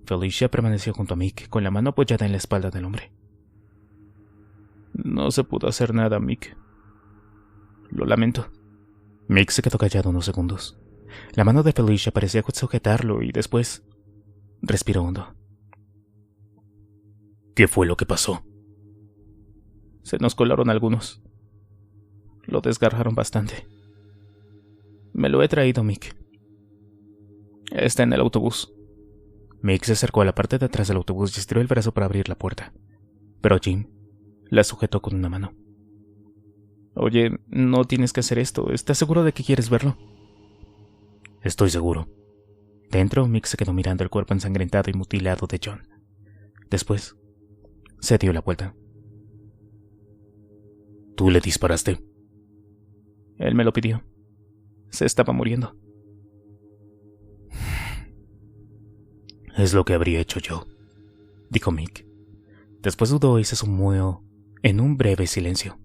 Felicia permaneció junto a Mick, con la mano apoyada en la espalda del hombre. «No se pudo hacer nada, Mick. Lo lamento». Mick se quedó callado unos segundos. La mano de Felicia parecía sujetarlo y después respiró hondo. «¿Qué fue lo que pasó?». «Se nos colaron algunos. Lo desgarraron bastante. Me lo he traído, Mick. Está en el autobús». Mick se acercó a la parte de atrás del autobús y estiró el brazo para abrir la puerta. Pero Jim la sujetó con una mano. «Oye, no tienes que hacer esto. ¿Estás seguro de que quieres verlo?». «Estoy seguro». Dentro, Mick se quedó mirando el cuerpo ensangrentado y mutilado de John. Después, se dio la vuelta. «¿Tú le disparaste?». «Él me lo pidió. Se estaba muriendo». «Es lo que habría hecho yo», dijo Mick. Después dudó y se sumió en un breve silencio.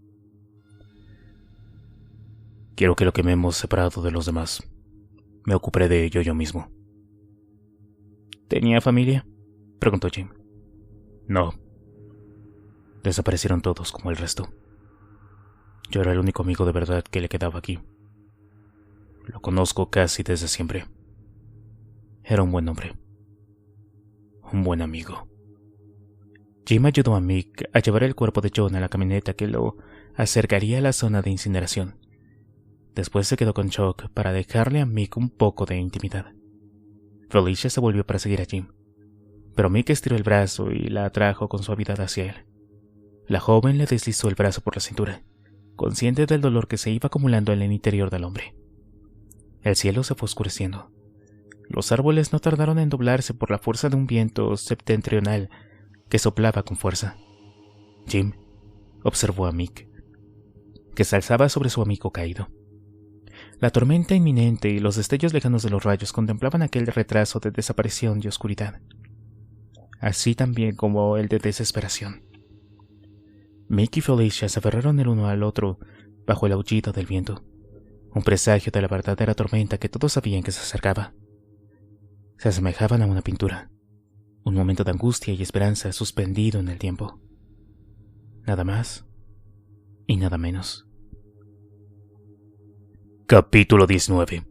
«Quiero que lo quememos separado de los demás. Me ocuparé de ello yo mismo». «¿Tenía familia?», preguntó Jim. «No. Desaparecieron todos como el resto. Yo era el único amigo de verdad que le quedaba aquí. Lo conozco casi desde siempre. Era un buen hombre. Un buen amigo». Jim ayudó a Mick a llevar el cuerpo de John a la camioneta que lo acercaría a la zona de incineración. Después se quedó con Chuck para dejarle a Mick un poco de intimidad. Felicia se volvió para seguir a Jim, pero Mick estiró el brazo y la atrajo con suavidad hacia él. La joven le deslizó el brazo por la cintura, consciente del dolor que se iba acumulando en el interior del hombre. El cielo se fue oscureciendo. Los árboles no tardaron en doblarse por la fuerza de un viento septentrional que soplaba con fuerza. Jim observó a Mick, que se alzaba sobre su amigo caído. La tormenta inminente y los destellos lejanos de los rayos contemplaban aquel retraso de desaparición y oscuridad, así también como el de desesperación. Mick y Felicia se aferraron el uno al otro bajo el aullido del viento, un presagio de la verdadera tormenta que todos sabían que se acercaba. Se asemejaban a una pintura, un momento de angustia y esperanza suspendido en el tiempo. Nada más y nada menos. Capítulo 19.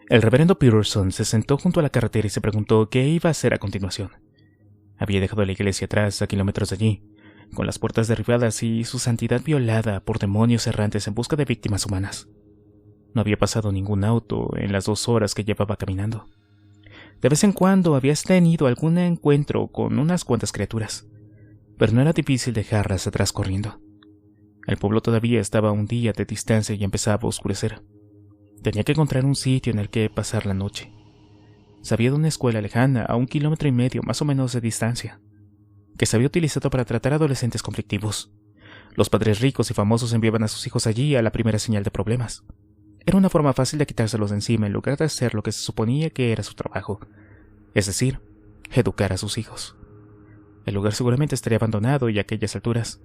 El reverendo Peterson se sentó junto a la carretera y se preguntó qué iba a hacer a continuación. Había dejado la iglesia atrás, a kilómetros de allí, con las puertas derribadas y su santidad violada por demonios errantes en busca de víctimas humanas. No había pasado ningún auto en las 2 horas que llevaba caminando. De vez en cuando había tenido algún encuentro con unas cuantas criaturas, pero no era difícil dejarlas atrás corriendo. El pueblo todavía estaba a un día de distancia y empezaba a oscurecer. Tenía que encontrar un sitio en el que pasar la noche. Sabía de una escuela lejana, a 1,5 kilómetros más o menos de distancia, que se había utilizado para tratar a adolescentes conflictivos. Los padres ricos y famosos enviaban a sus hijos allí a la primera señal de problemas. Era una forma fácil de quitárselos de encima en lugar de hacer lo que se suponía que era su trabajo, es decir, educar a sus hijos. El lugar seguramente estaría abandonado y a aquellas alturas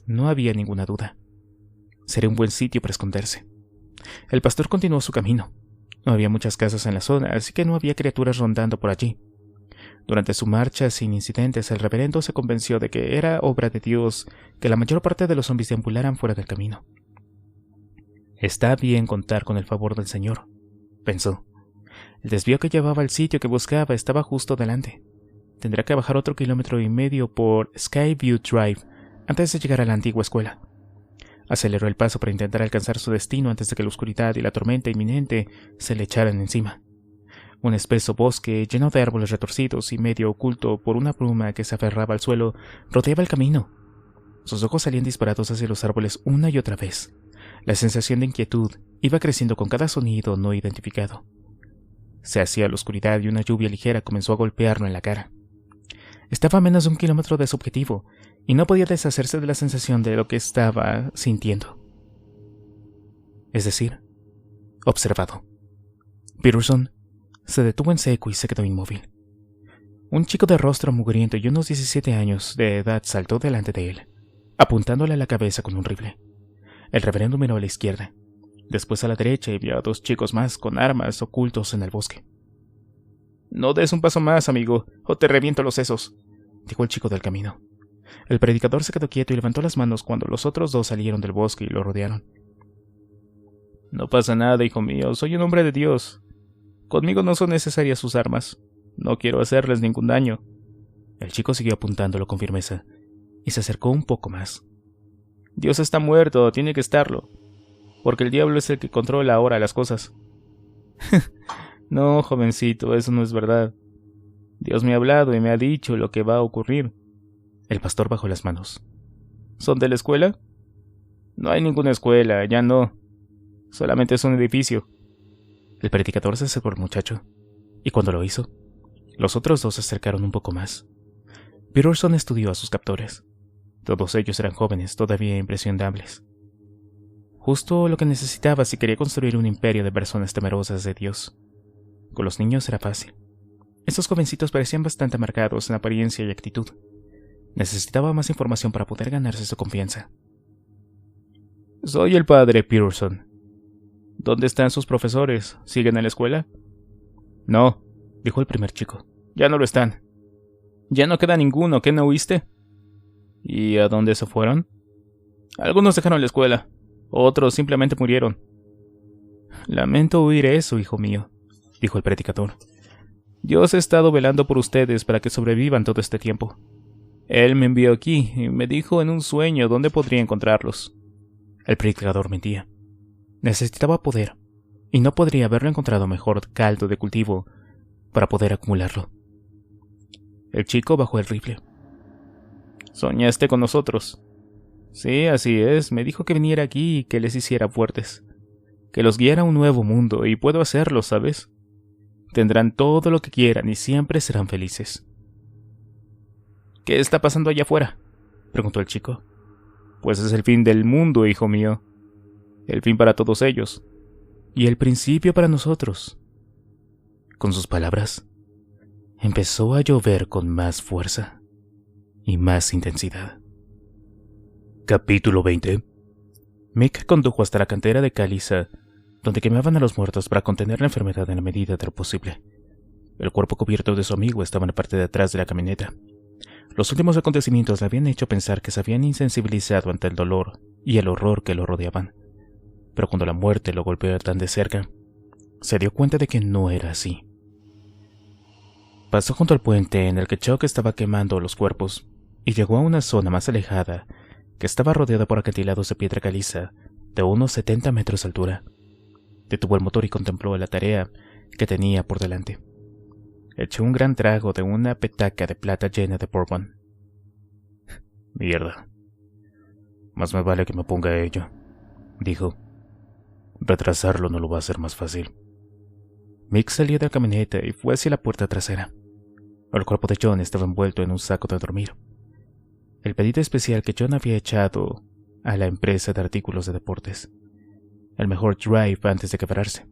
no había ninguna duda. Sería un buen sitio para esconderse. El pastor continuó su camino. No había muchas casas en la zona, así que no había criaturas rondando por allí. Durante su marcha sin incidentes, el reverendo se convenció de que era obra de Dios que la mayor parte de los zombies deambularan fuera del camino. Está bien contar con el favor del Señor, pensó. El desvío que llevaba al sitio que buscaba estaba justo delante. Tendría que bajar otro 1,5 kilómetros por Skyview Drive antes de llegar a la antigua escuela. Aceleró el paso para intentar alcanzar su destino antes de que la oscuridad y la tormenta inminente se le echaran encima. Un espeso bosque lleno de árboles retorcidos y medio oculto por una bruma que se aferraba al suelo rodeaba el camino. Sus ojos salían disparados hacia los árboles una y otra vez. La sensación de inquietud iba creciendo con cada sonido no identificado. Se hacía la oscuridad y una lluvia ligera comenzó a golpearlo en la cara. Estaba a menos de 1 kilómetro de su objetivo y no podía deshacerse de la sensación de lo que estaba sintiendo. Es decir, observado. Peterson se detuvo en seco y se quedó inmóvil. Un chico de rostro mugriento y unos 17 años de edad saltó delante de él, apuntándole a la cabeza con un rifle. El reverendo miró a la izquierda, después a la derecha y vio a 2 chicos más con armas ocultos en el bosque. «No des un paso más, amigo, o te reviento los sesos», dijo el chico del camino. El predicador se quedó quieto y levantó las manos cuando los otros 2 salieron del bosque y lo rodearon. «No pasa nada, hijo mío, soy un hombre de Dios. Conmigo no son necesarias sus armas. No quiero hacerles ningún daño». El chico siguió apuntándolo con firmeza y se acercó un poco más. «Dios está muerto, tiene que estarlo, porque el diablo es el que controla ahora las cosas». «No, jovencito, eso no es verdad. Dios me ha hablado y me ha dicho lo que va a ocurrir». El pastor bajó las manos. «¿Son de la escuela?» «No hay ninguna escuela, ya no. Solamente es un edificio». El predicador se acercó al muchacho, y cuando lo hizo, los otros 2 se acercaron un poco más. Peterson estudió a sus captores. Todos ellos eran jóvenes, todavía impresionables. Justo lo que necesitaba si quería construir un imperio de personas temerosas de Dios. Con los niños era fácil. Estos jovencitos parecían bastante marcados en apariencia y actitud. Necesitaba más información para poder ganarse su confianza. «Soy el padre Peterson. ¿Dónde están sus profesores? ¿Siguen en la escuela?» «No», dijo el primer chico. «Ya no lo están». «Ya no queda ninguno, ¿qué no oíste?» «¿Y a dónde se fueron?» «Algunos dejaron la escuela. Otros simplemente murieron». «Lamento oír eso, hijo mío», dijo el predicador. «Dios ha estado velando por ustedes para que sobrevivan todo este tiempo. Él me envió aquí y me dijo en un sueño dónde podría encontrarlos». El predicador mentía. Necesitaba poder, y no podría haberlo encontrado mejor caldo de cultivo para poder acumularlo. El chico bajó el rifle. «¿Soñaste con nosotros?» «Sí, así es. Me dijo que viniera aquí y que les hiciera fuertes. Que los guiara a un nuevo mundo, y puedo hacerlo, ¿sabes? Tendrán todo lo que quieran y siempre serán felices». «¿Qué está pasando allá afuera?», preguntó el chico. «Pues es el fin del mundo, hijo mío. El fin para todos ellos. Y el principio para nosotros». Con sus palabras, empezó a llover con más fuerza y más intensidad. Capítulo 20. Mick condujo hasta la cantera de caliza, donde quemaban a los muertos para contener la enfermedad en la medida de lo posible. El cuerpo cubierto de su amigo estaba en la parte de atrás de la camioneta. Los últimos acontecimientos le habían hecho pensar que se habían insensibilizado ante el dolor y el horror que lo rodeaban. Pero cuando la muerte lo golpeó tan de cerca, se dio cuenta de que no era así. Pasó junto al puente en el que Chuck estaba quemando los cuerpos y llegó a una zona más alejada que estaba rodeada por acantilados de piedra caliza de unos 70 metros de altura. Detuvo el motor y contempló la tarea que tenía por delante. Echó un gran trago de una petaca de plata llena de bourbon. «Mierda. Más me vale que me ponga a ello», dijo. «Retrasarlo no lo va a hacer más fácil». Mick salió de la camioneta y fue hacia la puerta trasera. El cuerpo de John estaba envuelto en un saco de dormir. El pedido especial que John había echado a la empresa de artículos de deportes. El mejor drive antes de quebrarse.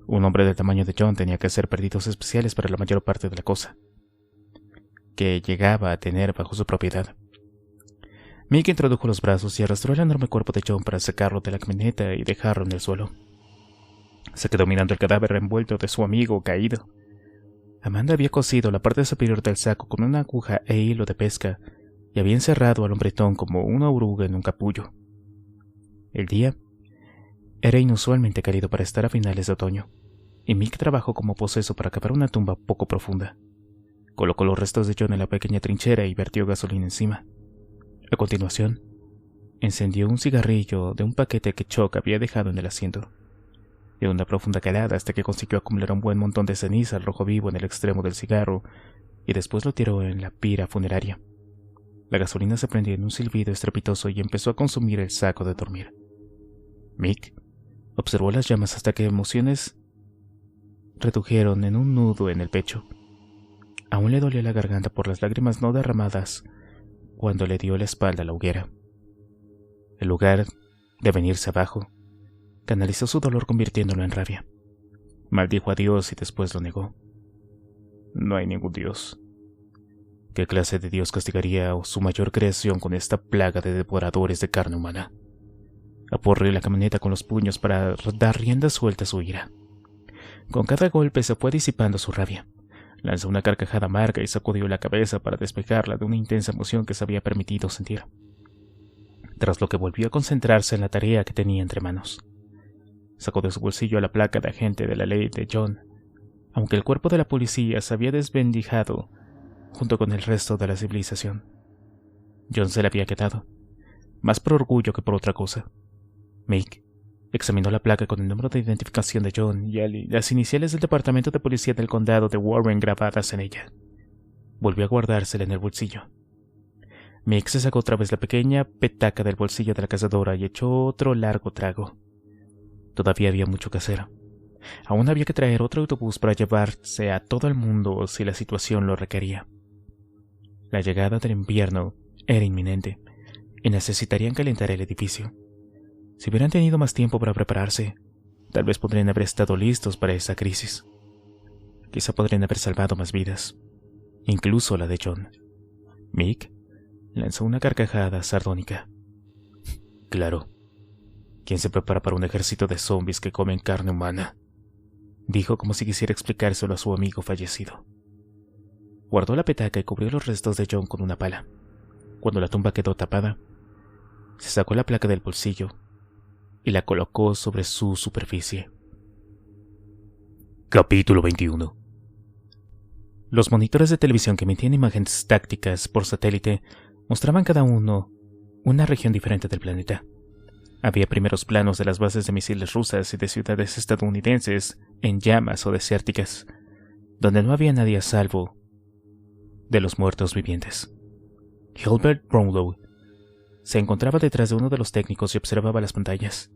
Un hombre del tamaño de John tenía que hacer pedidos especiales para la mayor parte de la cosa que llegaba a tener bajo su propiedad. Mick introdujo los brazos y arrastró el enorme cuerpo de John para sacarlo de la camioneta y dejarlo en el suelo. Se quedó mirando el cadáver envuelto de su amigo caído. Amanda había cosido la parte superior del saco con una aguja e hilo de pesca y había encerrado al hombretón como una oruga en un capullo. El día era inusualmente cálido para estar a finales de otoño, y Mick trabajó como poseso para cavar una tumba poco profunda. Colocó los restos de John en la pequeña trinchera y vertió gasolina encima. A continuación, Encendió un cigarrillo de un paquete que Chuck había dejado en el asiento. Dio una profunda calada hasta que consiguió acumular un buen montón de ceniza al rojo vivo en el extremo del cigarro y después lo tiró en la pira funeraria. La gasolina se prendió en un silbido estrepitoso y empezó a consumir el saco de dormir. Mick observó las llamas hasta que emociones redujeron en un nudo en el pecho. Aún le dolía la garganta por las lágrimas no derramadas cuando le dio la espalda a la hoguera. En lugar de venirse abajo, canalizó su dolor convirtiéndolo en rabia. Maldijo a Dios y después lo negó. No hay ningún Dios. ¿Qué clase de Dios castigaría a su mayor creación con esta plaga de devoradores de carne humana? Aporreó la camioneta con los puños para dar rienda suelta a su ira. Con cada golpe se fue disipando su rabia. Lanzó una carcajada amarga y sacudió la cabeza para despejarla de una intensa emoción que se había permitido sentir. Tras lo que volvió a concentrarse en la tarea que tenía entre manos. Sacó de su bolsillo la placa de agente de la ley de John, aunque el cuerpo de la policía se había desvencijado junto con el resto de la civilización. John se le había quedado, más por orgullo que por otra cosa. Mick examinó la placa con el número de identificación de John y las iniciales del departamento de policía del condado de Warren grabadas en ella. Volvió a guardársela en el bolsillo. Mick se sacó otra vez la pequeña petaca del bolsillo de la cazadora y echó otro largo trago. Todavía había mucho que hacer. Aún había que traer otro autobús para llevarse a todo el mundo si la situación lo requería. La llegada del invierno era inminente y necesitarían calentar el edificio. Si hubieran tenido más tiempo para prepararse, tal vez podrían haber estado listos para esa crisis. Quizá podrían haber salvado más vidas, incluso la de John. Mick lanzó una carcajada sardónica. Claro. ¿Quién se prepara para un ejército de zombies que comen carne humana? Dijo como si quisiera explicárselo a su amigo fallecido. Guardó la petaca y cubrió los restos de John con una pala. Cuando la tumba quedó tapada, se sacó la placa del bolsillo y la colocó sobre su superficie. Capítulo 21. Los monitores de televisión que emitían imágenes tácticas por satélite mostraban cada uno una región diferente del planeta. Había primeros planos de las bases de misiles rusas y de ciudades estadounidenses en llamas o desérticas, donde no había nadie a salvo de los muertos vivientes. Gilbert Brownlow se encontraba detrás de uno de los técnicos y observaba las pantallas.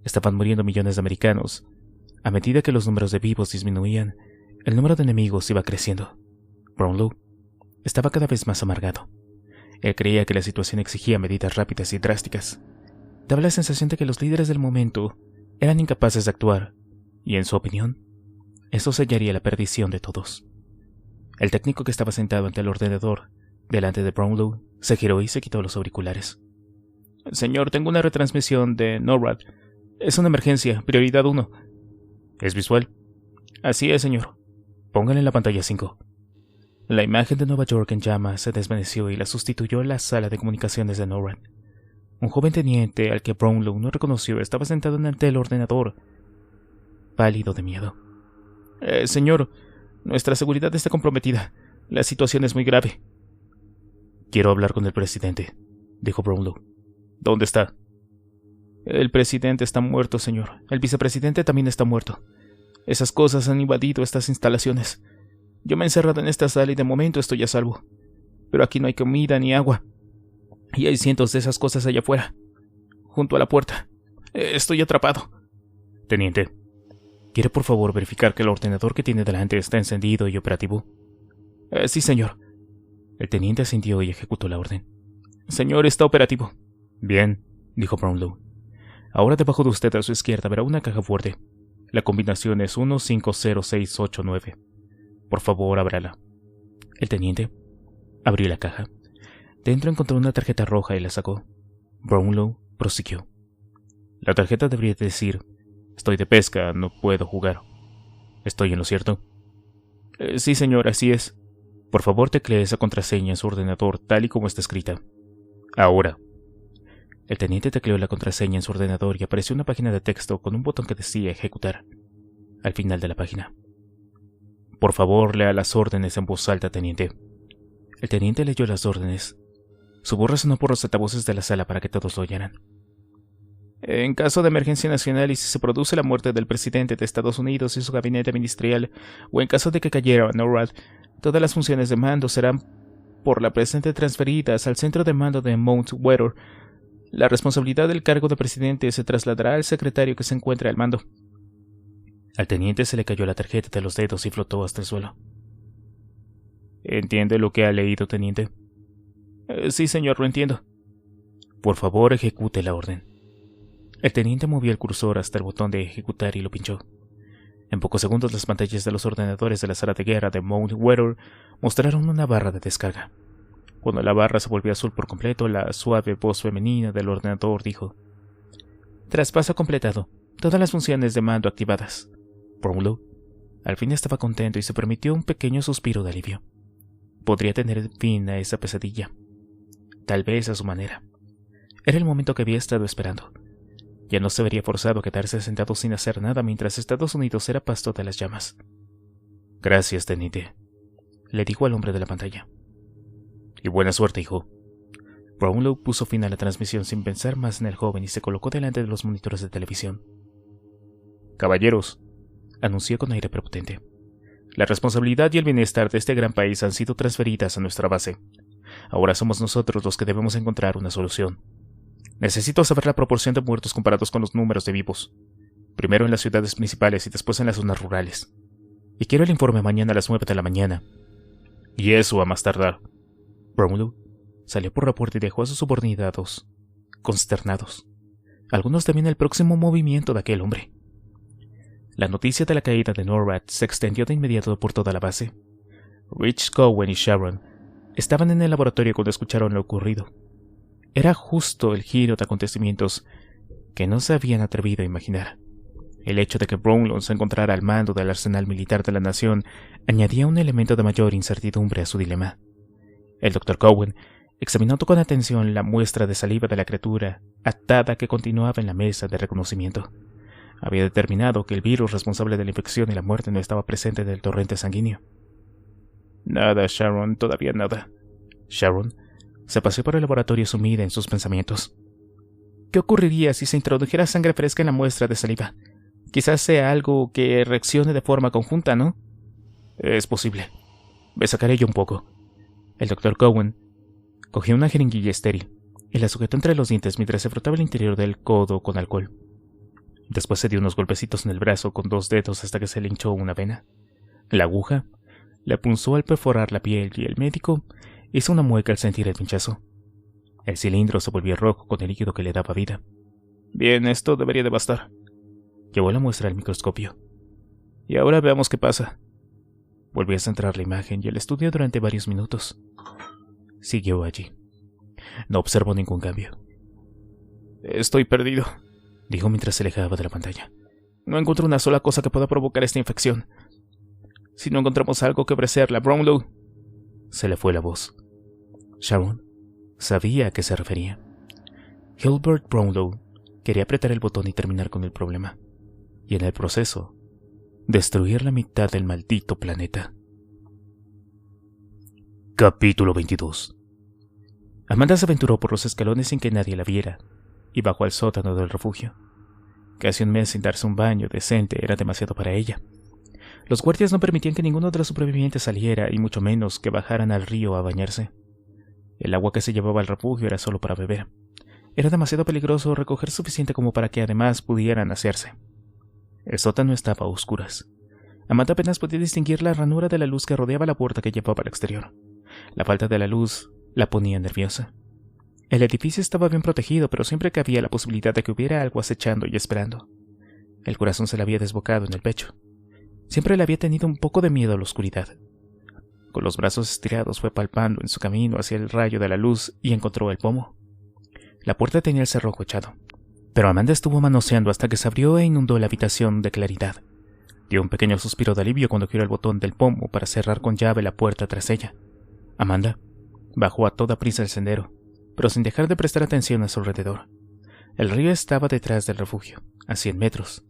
Estaban muriendo millones de americanos. A medida que los números de vivos disminuían, el número de enemigos iba creciendo. Brownlow estaba cada vez más amargado. Él creía que la situación exigía medidas rápidas y drásticas. Daba la sensación de que los líderes del momento eran incapaces de actuar, y en su opinión, eso sellaría la perdición de todos. El técnico que estaba sentado ante el ordenador, delante de Brownlow, se giró y se quitó los auriculares. Señor, tengo una retransmisión de NORAD. Es una emergencia, prioridad 1. ¿Es visual? Así es, señor. Póngale en la pantalla 5. La imagen de Nueva York en llamas se desvaneció y la sustituyó en la sala de comunicaciones de NORAD. Un joven teniente al que Brownlow no reconoció estaba sentado ante el ordenador, pálido de miedo. Señor, nuestra seguridad está comprometida. La situación es muy grave. Quiero hablar con el presidente, dijo Brownlow. ¿Dónde está? El presidente está muerto, señor. El vicepresidente también está muerto. Esas cosas han invadido estas instalaciones. Yo me he encerrado en esta sala y de momento estoy a salvo. Pero aquí no hay comida ni agua. Y hay cientos de esas cosas allá afuera, junto a la puerta. Estoy atrapado. Teniente, ¿quiere por favor verificar que el ordenador que tiene delante está encendido y operativo? Sí, señor. El teniente asintió y ejecutó la orden. Señor, está operativo. Bien, dijo Brownlow. Ahora debajo de usted a su izquierda verá una caja fuerte. La combinación es 150689. Por favor, ábrala. El teniente abrió la caja. Dentro encontró una tarjeta roja y la sacó. Brownlow prosiguió. La tarjeta debería decir: estoy de pesca, no puedo jugar. ¿Estoy en lo cierto? Sí, señor, así es. Por favor, teclee esa contraseña en su ordenador tal y como está escrita. Ahora. El teniente tecleó la contraseña en su ordenador y apareció una página de texto con un botón que decía ejecutar. Al final de la página. Por favor, lea las órdenes en voz alta, teniente. El teniente leyó las órdenes. Su voz resonó por los altavoces de la sala para que todos lo oyeran. En caso de emergencia nacional y si se produce la muerte del presidente de Estados Unidos y su gabinete ministerial, o en caso de que cayera NORAD, todas las funciones de mando serán por la presente transferidas al centro de mando de Mount Weather. La responsabilidad del cargo de presidente se trasladará al secretario que se encuentre al mando. Al teniente se le cayó la tarjeta de los dedos y flotó hasta el suelo. ¿Entiende lo que ha leído, teniente? Sí, señor, lo entiendo. Por favor, ejecute la orden. El teniente movió el cursor hasta el botón de ejecutar y lo pinchó. En pocos segundos las pantallas de los ordenadores de la sala de guerra de Mount Weather mostraron una barra de descarga. Cuando la barra se volvió azul por completo, la suave voz femenina del ordenador dijo: Traspaso completado. Todas las funciones de mando activadas. Brownlow al fin estaba contento y se permitió un pequeño suspiro de alivio. Podría tener fin a esa pesadilla. Tal vez a su manera. Era el momento que había estado esperando. Ya no se vería forzado a quedarse sentado sin hacer nada mientras Estados Unidos era pasto de las llamas. Gracias, teniente, le dijo al hombre de la pantalla. Y buena suerte, hijo. Brownlow puso fin a la transmisión sin pensar más en el joven y se colocó delante de los monitores de televisión. Caballeros, anunció con aire prepotente, la responsabilidad y el bienestar de este gran país han sido transferidas a nuestra base. Ahora somos nosotros los que debemos encontrar una solución. Necesito saber la proporción de muertos comparados con los números de vivos. Primero en las ciudades principales y después en las zonas rurales. Y quiero el informe mañana a las 9 de la mañana. Y eso a más tardar. Brownlow salió por la puerta y dejó a sus subordinados consternados. Algunos temían el próximo movimiento de aquel hombre. La noticia de la caída de NORAD se extendió de inmediato por toda la base. Rich, Cowan y Sharon estaban en el laboratorio cuando escucharon lo ocurrido. Era justo el giro de acontecimientos que no se habían atrevido a imaginar. El hecho de que Brownlow se encontrara al mando del arsenal militar de la nación añadía un elemento de mayor incertidumbre a su dilema. El Dr. Cowan examinó con atención la muestra de saliva de la criatura atada que continuaba en la mesa de reconocimiento. Había determinado que el virus responsable de la infección y la muerte no estaba presente en el torrente sanguíneo. Nada, Sharon, todavía nada. Sharon se paseó por el laboratorio sumida en sus pensamientos. ¿Qué ocurriría si se introdujera sangre fresca en la muestra de saliva? Quizás sea algo que reaccione de forma conjunta, ¿no? Es posible. Me sacaré yo un poco. El Dr. Cowan cogió una jeringuilla estéril y la sujetó entre los dientes mientras se frotaba el interior del codo con alcohol. Después se dio unos golpecitos en el brazo con 2 dedos hasta que se le hinchó una vena. La aguja la punzó al perforar la piel y el médico hizo una mueca al sentir el pinchazo. El cilindro se volvió rojo con el líquido que le daba vida. Bien, esto debería de bastar. Llevó la muestra al microscopio. Y ahora veamos qué pasa. Volvió a centrar la imagen y el estudió durante varios minutos. Siguió allí. No observó ningún cambio. Estoy perdido, dijo mientras se alejaba de la pantalla. No encuentro una sola cosa que pueda provocar esta infección. Si no encontramos algo que ofrecerle a Brownlow... Se le fue la voz. Sharon sabía a qué se refería. Gilbert Brownlow quería apretar el botón y terminar con el problema. Y en el proceso, destruir la mitad del maldito planeta. Capítulo 22. Amanda se aventuró por los escalones sin que nadie la viera y bajó al sótano del refugio. Casi un mes sin darse un baño decente era demasiado para ella. Los guardias no permitían que ninguno de los supervivientes saliera y mucho menos que bajaran al río a bañarse. El agua que se llevaba al refugio era solo para beber. Era demasiado peligroso recoger suficiente como para que además pudieran asearse. El sótano estaba a oscuras. Amanda apenas podía distinguir la ranura de la luz que rodeaba la puerta que llevaba al exterior. La falta de la luz la ponía nerviosa. El edificio estaba bien protegido, pero siempre que había la posibilidad de que hubiera algo acechando y esperando. El corazón se le había desbocado en el pecho. Siempre le había tenido un poco de miedo a la oscuridad. Con los brazos estirados fue palpando en su camino hacia el rayo de la luz y encontró el pomo. La puerta tenía el cerrojo echado, pero Amanda estuvo manoseando hasta que se abrió e inundó la habitación de claridad. Dio un pequeño suspiro de alivio cuando giró el botón del pomo para cerrar con llave la puerta tras ella. Amanda bajó a toda prisa el sendero, pero sin dejar de prestar atención a su alrededor. El río estaba detrás del refugio, a 100 metros,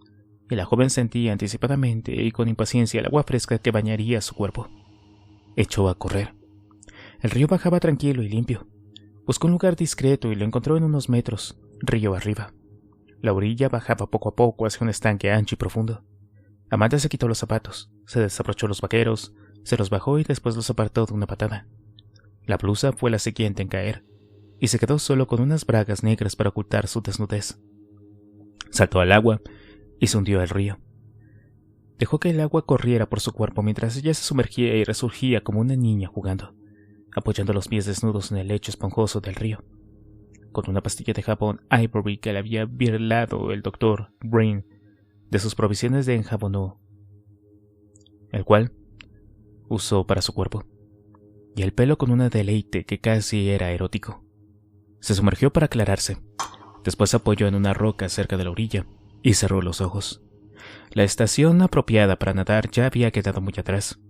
y la joven sentía anticipadamente y con impaciencia el agua fresca que bañaría su cuerpo. Echó a correr. El río bajaba tranquilo y limpio. Buscó un lugar discreto y lo encontró en unos metros, río arriba. La orilla bajaba poco a poco hacia un estanque ancho y profundo. Amanda se quitó los zapatos, se desabrochó los vaqueros, se los bajó y después los apartó de una patada. La blusa fue la siguiente en caer, y se quedó solo con unas bragas negras para ocultar su desnudez. Saltó al agua y se hundió al río. Dejó que el agua corriera por su cuerpo mientras ella se sumergía y resurgía como una niña jugando, apoyando los pies desnudos en el lecho esponjoso del río. Con una pastilla de jabón Ivory que le había virlado el doctor Green de sus provisiones de enjabonó, el cual usó para su cuerpo, y el pelo con un deleite que casi era erótico. Se sumergió para aclararse, después se apoyó en una roca cerca de la orilla y cerró los ojos. La estación apropiada para nadar ya había quedado muy atrás,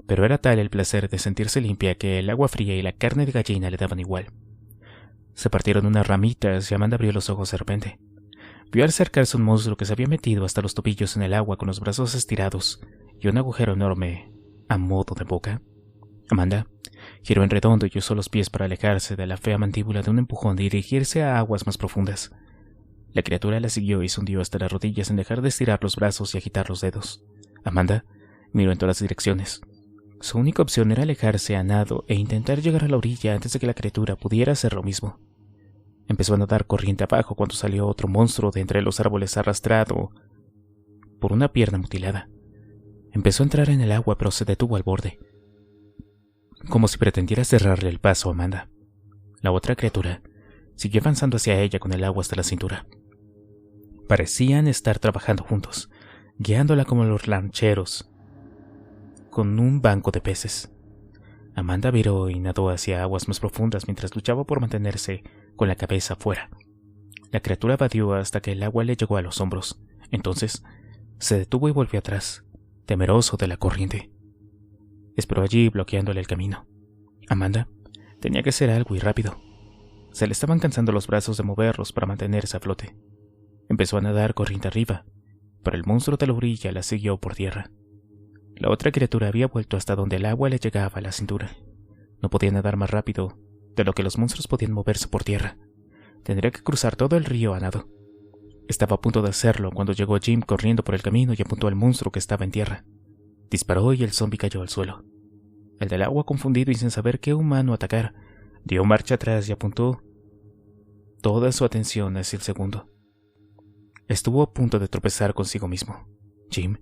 pero era tal el placer de sentirse limpia que el agua fría y la carne de gallina le daban igual. Se partieron unas ramitas y Amanda abrió los ojos de repente. Vio acercarse un monstruo que se había metido hasta los tobillos en el agua con los brazos estirados y un agujero enorme a modo de boca. Amanda giró en redondo y usó los pies para alejarse de la fea mandíbula de un empujón y dirigirse a aguas más profundas. La criatura la siguió y se hundió hasta las rodillas sin dejar de estirar los brazos y agitar los dedos. Amanda miró en todas las direcciones. Su única opción era alejarse a nado e intentar llegar a la orilla antes de que la criatura pudiera hacer lo mismo. Empezó a nadar corriente abajo cuando salió otro monstruo de entre los árboles arrastrado por una pierna mutilada. Empezó a entrar en el agua pero se detuvo al borde, como si pretendiera cerrarle el paso a Amanda. La otra criatura siguió avanzando hacia ella con el agua hasta la cintura. Parecían estar trabajando juntos, guiándola como los lancheros con un banco de peces. Amanda viró y nadó hacia aguas más profundas mientras luchaba por mantenerse con la cabeza afuera. La criatura evadió hasta que el agua le llegó a los hombros. Entonces se detuvo y volvió atrás, temeroso de la corriente. Esperó allí bloqueándole el camino. Amanda tenía que hacer algo y rápido. Se le estaban cansando los brazos de moverlos para mantenerse a flote. Empezó a nadar corriente arriba, pero el monstruo de la orilla la siguió por tierra. La otra criatura había vuelto hasta donde el agua le llegaba a la cintura. No podía nadar más rápido de lo que los monstruos podían moverse por tierra. Tendría que cruzar todo el río a nado. Estaba a punto de hacerlo cuando llegó Jim corriendo por el camino y apuntó al monstruo que estaba en tierra. Disparó y el zombi cayó al suelo. El del agua, confundido y sin saber qué humano atacar, dio marcha atrás y apuntó toda su atención hacia el segundo. Estuvo a punto de tropezar consigo mismo. Jim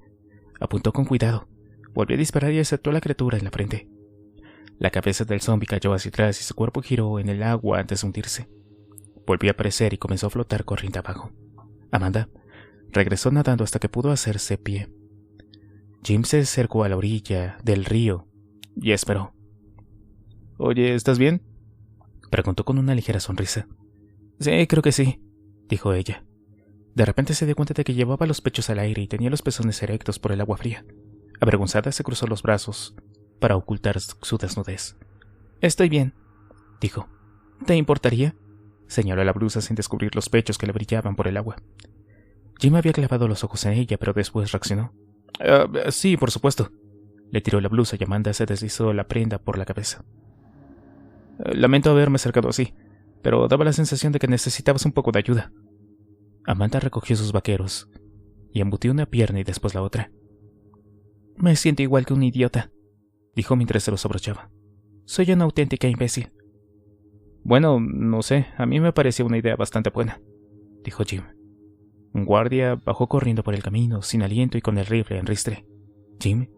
apuntó con cuidado, volvió a disparar y acertó a la criatura en la frente. La cabeza del zombi cayó hacia atrás y su cuerpo giró en el agua antes de hundirse. Volvió a aparecer y comenzó a flotar corriente abajo. Amanda regresó nadando hasta que pudo hacerse pie. Jim se acercó a la orilla del río y esperó. «Oye, ¿estás bien?», preguntó con una ligera sonrisa. «Sí, creo que sí», dijo ella. De repente se dio cuenta de que llevaba los pechos al aire y tenía los pezones erectos por el agua fría. Avergonzada se cruzó los brazos para ocultar su desnudez. «Estoy bien», dijo. «¿Te importaría?», señaló la blusa sin descubrir los pechos que le brillaban por el agua. Jim había clavado los ojos en ella, pero después reaccionó. Sí, por supuesto. Le tiró la blusa y Amanda se deslizó la prenda por la cabeza. Lamento haberme acercado así, pero daba la sensación de que necesitabas un poco de ayuda. Amanda recogió sus vaqueros y embutió una pierna y después la otra. «Me siento igual que un idiota», dijo mientras se los abrochaba. «Soy una auténtica imbécil». «Bueno, no sé, a mí me parecía una idea bastante buena», dijo Jim. Un guardia bajó corriendo por el camino, sin aliento y con el rifle en ristre. Jim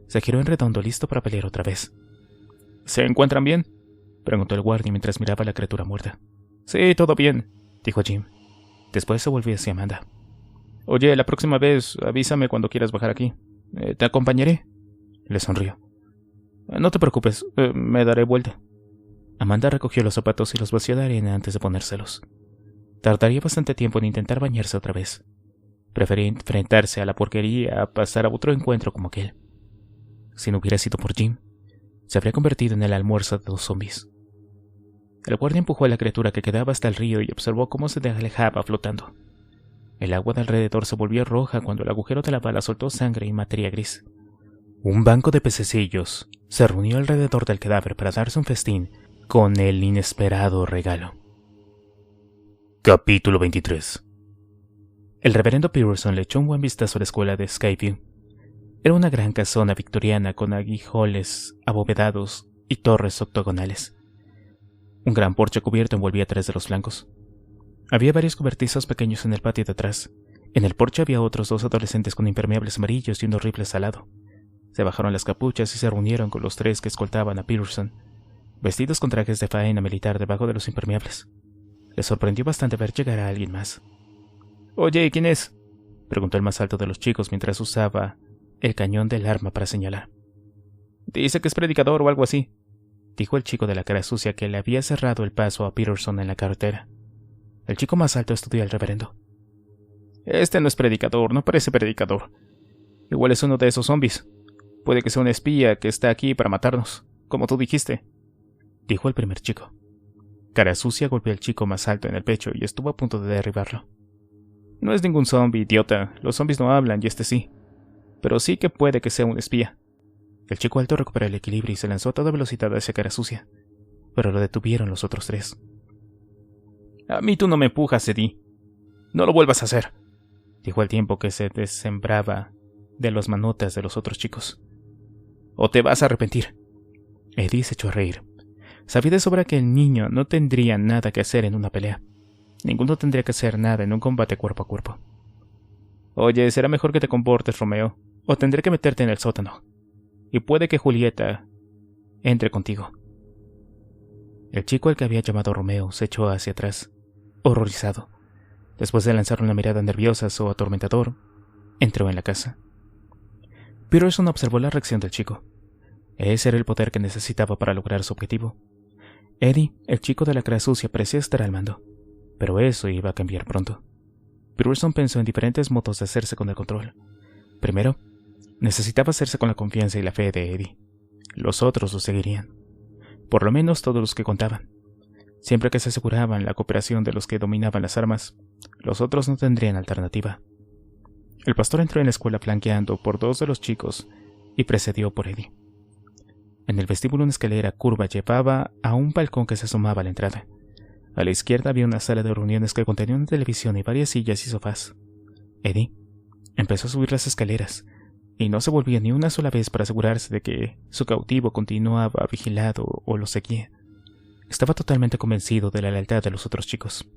se giró en redondo, listo para pelear otra vez. «¿Se encuentran bien?», preguntó el guardia mientras miraba a la criatura muerta. «Sí, todo bien», dijo Jim. Después se volvió hacia Amanda. «Oye, la próxima vez avísame cuando quieras bajar aquí. ¿Te acompañaré?», le sonrió. «No te preocupes, me daré vuelta». Amanda recogió los zapatos y los vació de arena antes de ponérselos. Tardaría bastante tiempo en intentar bañarse otra vez. Prefería enfrentarse a la porquería a pasar a otro encuentro como aquel. Si no hubiera sido por Jim, se habría convertido en el almuerzo de 2 zombies. El guardia empujó a la criatura que quedaba hasta el río y observó cómo se alejaba flotando. El agua de alrededor se volvió roja cuando el agujero de la bala soltó sangre y materia gris. Un banco de pececillos se reunió alrededor del cadáver para darse un festín con el inesperado regalo. Capítulo 23. El reverendo Pearson le echó un buen vistazo a la escuela de Skyview. Era una gran casona victoriana con aguijoles abovedados y torres octogonales. Un gran porche cubierto envolvía 3 de los flancos. Había varios cobertizos pequeños en el patio de atrás. En el porche había otros 2 adolescentes con impermeables amarillos y unos rifles al lado. Se bajaron las capuchas y se reunieron con los 3 que escoltaban a Pearson, vestidos con trajes de faena militar debajo de los impermeables. Les sorprendió bastante ver llegar a alguien más. «Oye, ¿quién es?», preguntó el más alto de los chicos mientras usaba el cañón del arma para señalar. «Dice que es predicador o algo así», dijo el chico de la cara sucia que le había cerrado el paso a Pearson en la carretera. El chico más alto estudió al reverendo. «Este no es predicador, no parece predicador. Igual es uno de esos zombies. Puede que sea un espía que está aquí para matarnos, como tú dijiste», dijo el primer chico. Cara sucia golpeó al chico más alto en el pecho y estuvo a punto de derribarlo. «No es ningún zombie, idiota. Los zombies no hablan y este sí. Pero sí que puede que sea un espía». El chico alto recuperó el equilibrio y se lanzó a toda velocidad hacia Cara sucia, pero lo detuvieron los otros 3. «A mí tú no me empujas, Eddie. No lo vuelvas a hacer», dijo al tiempo que se desembraba de los manotas de los otros chicos. «O te vas a arrepentir». Eddie se echó a reír. Sabía de sobra que el niño no tendría nada que hacer en una pelea. Ninguno tendría que hacer nada en un combate cuerpo a cuerpo. «Oye, será mejor que te comportes, Romeo, o tendré que meterte en el sótano. Y puede que Julieta entre contigo». El chico al que había llamado Romeo se echó hacia atrás, horrorizado. Después de lanzar una mirada nerviosa a su atormentador, entró en la casa. Pearson observó la reacción del chico. Ese era el poder que necesitaba para lograr su objetivo. Eddie, el chico de la cara sucia, parecía estar al mando, pero eso iba a cambiar pronto. Pearson pensó en diferentes modos de hacerse con el control. Primero, necesitaba hacerse con la confianza y la fe de Eddie. Los otros lo seguirían. Por lo menos todos los que contaban. Siempre que se aseguraban la cooperación de los que dominaban las armas, los otros no tendrían alternativa. El pastor entró en la escuela flanqueando por 2 de los chicos y precedió por Eddie. En el vestíbulo una escalera curva llevaba a un balcón que se asomaba a la entrada. A la izquierda había una sala de reuniones que contenía una televisión y varias sillas y sofás. Eddie empezó a subir las escaleras, y no se volvía ni una sola vez para asegurarse de que su cautivo continuaba vigilado o lo seguía. Estaba totalmente convencido de la lealtad de los otros chicos.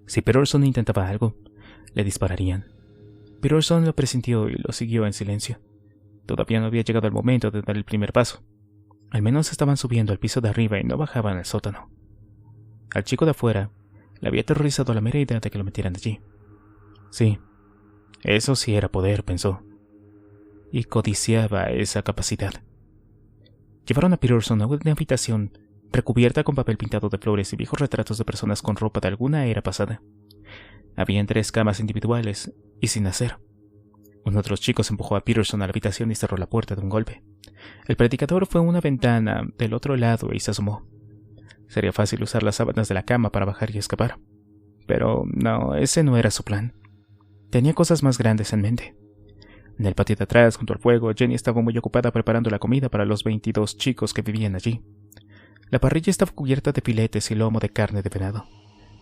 Si Pearson intentaba algo, le dispararían. Pearson lo presintió y lo siguió en silencio. Todavía no había llegado el momento de dar el primer paso. Al menos estaban subiendo al piso de arriba y no bajaban al sótano. Al chico de afuera le había aterrorizado la mera idea de que lo metieran allí. Sí, eso sí era poder, pensó, y codiciaba esa capacidad. Llevaron a Pearson a una habitación recubierta con papel pintado de flores y viejos retratos de personas con ropa de alguna era pasada. Habían 3 camas individuales y sin hacer. Uno de los chicos empujó a Pearson a la habitación y cerró la puerta de un golpe. El predicador fue a una ventana del otro lado y se asomó. Sería fácil usar las sábanas de la cama para bajar y escapar. Pero no, ese no era su plan. Tenía cosas más grandes en mente. En el patio de atrás, junto al fuego, Jenny estaba muy ocupada preparando la comida para los 22 chicos que vivían allí. La parrilla estaba cubierta de filetes y lomo de carne de venado.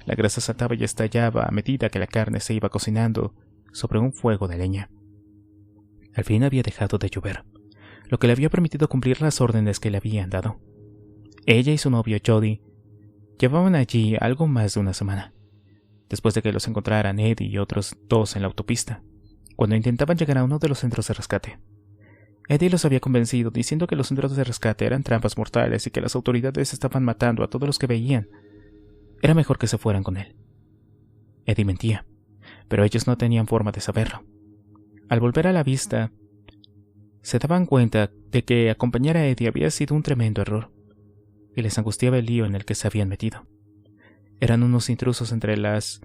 La grasa saltaba y estallaba a medida que la carne se iba cocinando sobre un fuego de leña. Al fin había dejado de llover, lo que le había permitido cumplir las órdenes que le habían dado. Ella y su novio Jody llevaban allí algo más de una semana, después de que los encontraran Eddie y otros 2 en la autopista, cuando intentaban llegar a uno de los centros de rescate. Eddie los había convencido diciendo que los centros de rescate eran trampas mortales y que las autoridades estaban matando a todos los que veían. Era mejor que se fueran con él. Eddie mentía, pero ellos no tenían forma de saberlo. Al volver a la vista, se daban cuenta de que acompañar a Eddie había sido un tremendo error, y les angustiaba el lío en el que se habían metido. Eran unos intrusos entre las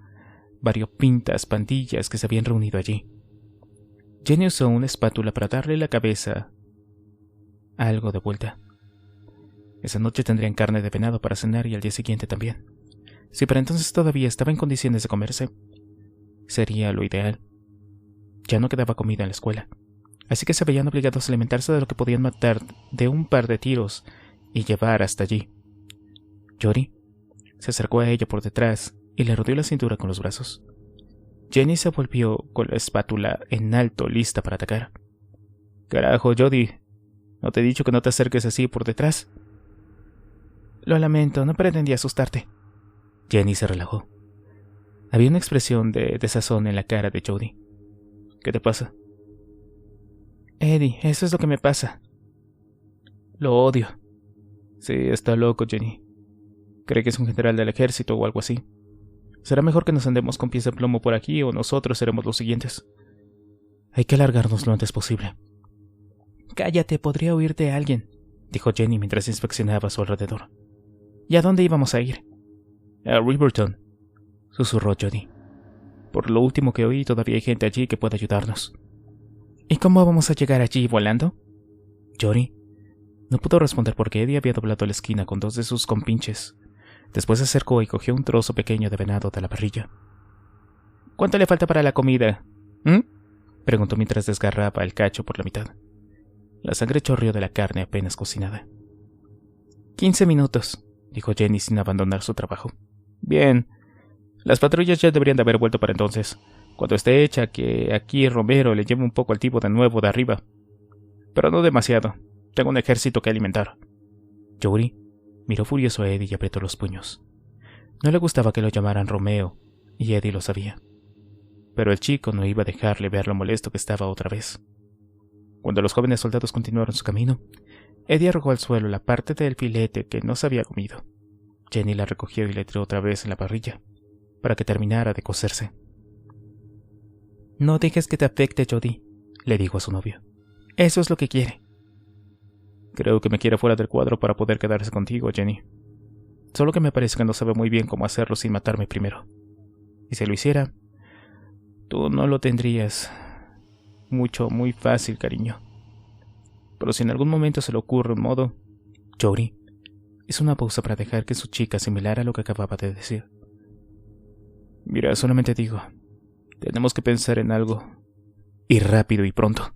variopintas pandillas que se habían reunido allí. Jenny usó una espátula para darle la cabeza algo de vuelta. Esa noche tendrían carne de venado para cenar y al día siguiente también. Si para entonces todavía estaba en condiciones de comerse, sería lo ideal. Ya no quedaba comida en la escuela, así que se veían obligados a alimentarse de lo que podían matar de un par de tiros y llevar hasta allí. Jody se acercó a ella por detrás y le rodeó la cintura con los brazos. Jenny se volvió con la espátula en alto, lista para atacar. «Carajo, Jody, ¿no te he dicho que no te acerques así por detrás?» «Lo lamento, no pretendía asustarte». Jenny se relajó. Había una expresión de desazón en la cara de Jody. «¿Qué te pasa?» «Eddie, eso es lo que me pasa. Lo odio». «Sí, está loco, Jenny. Cree que es un general del ejército o algo así. Será mejor que nos andemos con pies de plomo por aquí o nosotros seremos los siguientes. Hay que alargarnos lo antes posible». «Cállate, podría oírte a alguien», dijo Jenny mientras inspeccionaba a su alrededor. «¿Y a dónde íbamos a ir?» «A Riverton», susurró Jody. «Por lo último que oí, todavía hay gente allí que puede ayudarnos». «¿Y cómo vamos a llegar allí, volando?» Jody no pudo responder porque Eddie había doblado la esquina con 2 de sus compinches. Después se acercó y cogió un trozo pequeño de venado de la parrilla. «¿Cuánto le falta para la comida?» preguntó mientras desgarraba el cacho por la mitad. La sangre chorreó de la carne apenas cocinada. 15 minutos, dijo Jenny sin abandonar su trabajo. «Bien. Las patrullas ya deberían de haber vuelto para entonces. Cuando esté hecha, que aquí Romero le lleve un poco al tipo de nuevo de arriba. Pero no demasiado. Tengo un ejército que alimentar». Jody miró furioso a Eddie y apretó los puños. No le gustaba que lo llamaran Romeo, y Eddie lo sabía. Pero el chico no iba a dejarle ver lo molesto que estaba otra vez. Cuando los jóvenes soldados continuaron su camino, Eddie arrojó al suelo la parte del filete que no se había comido. Jenny la recogió y le tiró otra vez en la parrilla, para que terminara de cocerse. «No dejes que te afecte, Jody», le dijo a su novio. «Eso es lo que quiere». «Creo que me quiere fuera del cuadro para poder quedarse contigo, Jenny. Solo que me parece que no sabe muy bien cómo hacerlo sin matarme primero. Y si lo hiciera, tú no lo tendrías muy fácil, cariño. Pero si en algún momento se le ocurre un modo...» Jody hizo una pausa para dejar que su chica asimilara lo que acababa de decir. «Mira, solamente digo, tenemos que pensar en algo. Y rápido y pronto».